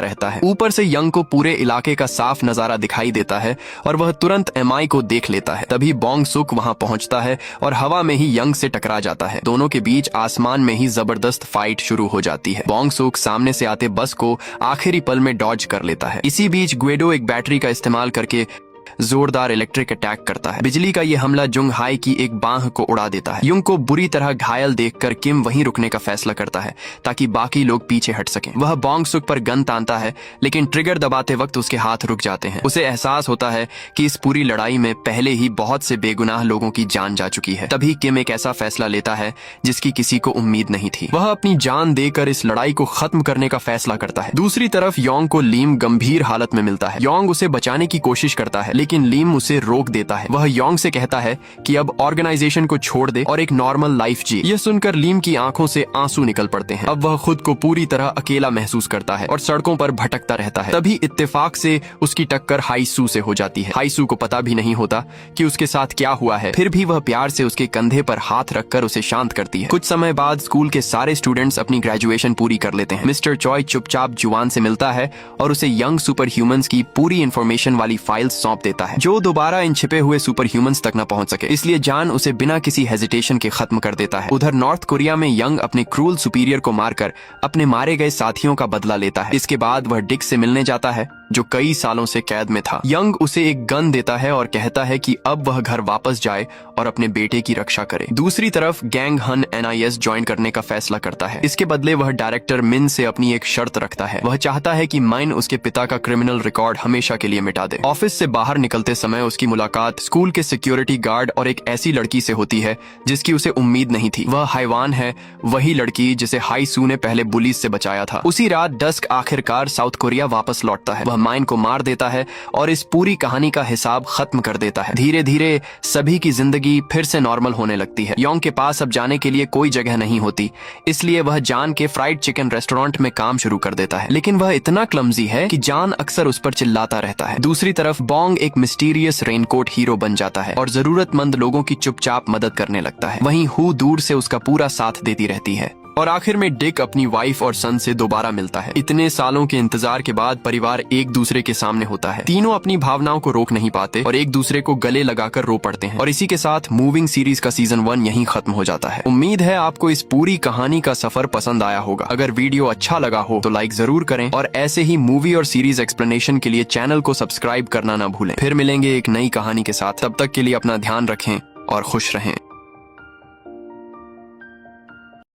रहता है। ऊपर से यंग को पूरे इलाके का साफ नजारा दिखाई देता है और वह तुरंत एमआई को देख लेता है। तभी बोंगसुक वहां पहुंचता है और हवा में ही यंग से टकरा जाता है। दोनों के बीच आसमान में ही जबरदस्त फाइट शुरू हो जाती है। बोंगसुक सामने से आते बस को आखिरी पल में डॉज कर लेता है। इसी बीच ग्वेडो एक बैटरी का इस्तेमाल करके जोरदार इलेक्ट्रिक अटैक करता है। बिजली का यह हमला जुंग हाई की एक बांह को उड़ा देता है। युंग को बुरी तरह घायल देखकर किम वहीं रुकने का फैसला करता है ताकि बाकी लोग पीछे हट सकें। वह बोंगसुक पर गन तानता है, लेकिन ट्रिगर दबाते वक्त उसके हाथ रुक जाते हैं। उसे एहसास होता है कि इस पूरी लड़ाई में पहले ही बहुत से बेगुनाह लोगों की जान जा चुकी है। तभी किम एक ऐसा फैसला लेता है जिसकी किसी को उम्मीद नहीं थी। वह अपनी जान देकर इस लड़ाई को खत्म करने का फैसला करता है। दूसरी तरफ योंग को लीम गंभीर हालत में मिलता है। योंग उसे बचाने की कोशिश करता है, लेकिन लीम उसे रोक देता है। वह योंग से कहता है कि अब ऑर्गेनाइजेशन को छोड़ दे और एक नॉर्मल लाइफ जी। यह सुनकर लीम की आंखों से आंसू निकल पड़ते हैं। अब वह खुद को पूरी तरह अकेला महसूस करता है और सड़कों पर भटकता रहता है। तभी इत्तेफाक से उसकी टक्कर हाईसू से हो जाती है। हाईसू को पता भी नहीं होता कि उसके साथ क्या हुआ है, फिर भी वह प्यार से उसके कंधे पर हाथ रखकर उसे शांत करती है। कुछ समय बाद स्कूल के सारे स्टूडेंट्स अपनी ग्रेजुएशन पूरी कर लेते हैं। मिस्टर चॉय चुपचाप जुआन से मिलता है और उसे यंग सुपर ह्यूमंस की पूरी इंफॉर्मेशन वाली फाइल्स सौंप देता है, जो दोबारा इन छिपे हुए सुपर ह्यूमंस तक न पहुंच सके। इसलिए जान उसे बिना किसी हेजिटेशन के खत्म कर देता है। उधर नॉर्थ कोरिया में यंग अपने क्रूल सुपीरियर को मारकर अपने मारे गए साथियों का बदला लेता है। इसके बाद वह डिक से मिलने जाता है, जो कई सालों से कैद में था। यंग उसे एक गन देता है और कहता है कि अब वह घर वापस जाए और अपने बेटे की रक्षा करे। दूसरी तरफ गैंग हन NIS ज्वाइन करने का फैसला करता है। इसके बदले वह डायरेक्टर मिन से अपनी एक शर्त रखता है। वह चाहता है कि माइन उसके पिता का क्रिमिनल रिकॉर्ड हमेशा के लिए मिटा दे। ऑफिस से बाहर निकलते समय उसकी मुलाकात स्कूल के सिक्योरिटी गार्ड और एक ऐसी लड़की से होती है जिसकी उसे उम्मीद नहीं थी। वह हाइवान है, वही लड़की जिसे हाईसू ने पहले बुलीज से बचाया था। उसी रात डस्क आखिरकार साउथ कोरिया वापस लौटता है। वह माइन को मार देता है और इस पूरी कहानी का हिसाब खत्म कर देता है। धीरे धीरे सभी की जिंदगी फिर से नॉर्मल होने लगती है। योंग के पास अब जाने के लिए कोई जगह नहीं होती, इसलिए वह जान के फ्राइड चिकन रेस्टोरेंट में काम शुरू कर देता है। लेकिन वह इतना क्लमजी है कि जान अक्सर उस पर चिल्लाता रहता है। दूसरी तरफ बोंग एक मिस्टीरियस रेनकोट हीरो बन जाता है और जरूरतमंद लोगों की चुपचाप मदद करने लगता है। वहीं हु दूर से उसका पूरा साथ देती रहती है। और आखिर में डिक अपनी वाइफ और सन से दोबारा मिलता है। इतने सालों के इंतजार के बाद परिवार एक दूसरे के सामने होता है। तीनों अपनी भावनाओं को रोक नहीं पाते और एक दूसरे को गले लगाकर रो पड़ते हैं। और इसी के साथ मूविंग सीरीज का सीजन 1 यहीं खत्म हो जाता है। उम्मीद है आपको इस पूरी कहानी का सफर पसंद आया होगा। अगर वीडियो अच्छा लगा हो तो लाइक जरूर करें और ऐसे ही मूवी और सीरीज एक्सप्लेनेशन के लिए चैनल को सब्सक्राइब करना न भूलें। फिर मिलेंगे एक नई कहानी के साथ। तब तक के लिए अपना ध्यान रखें और खुश रहें।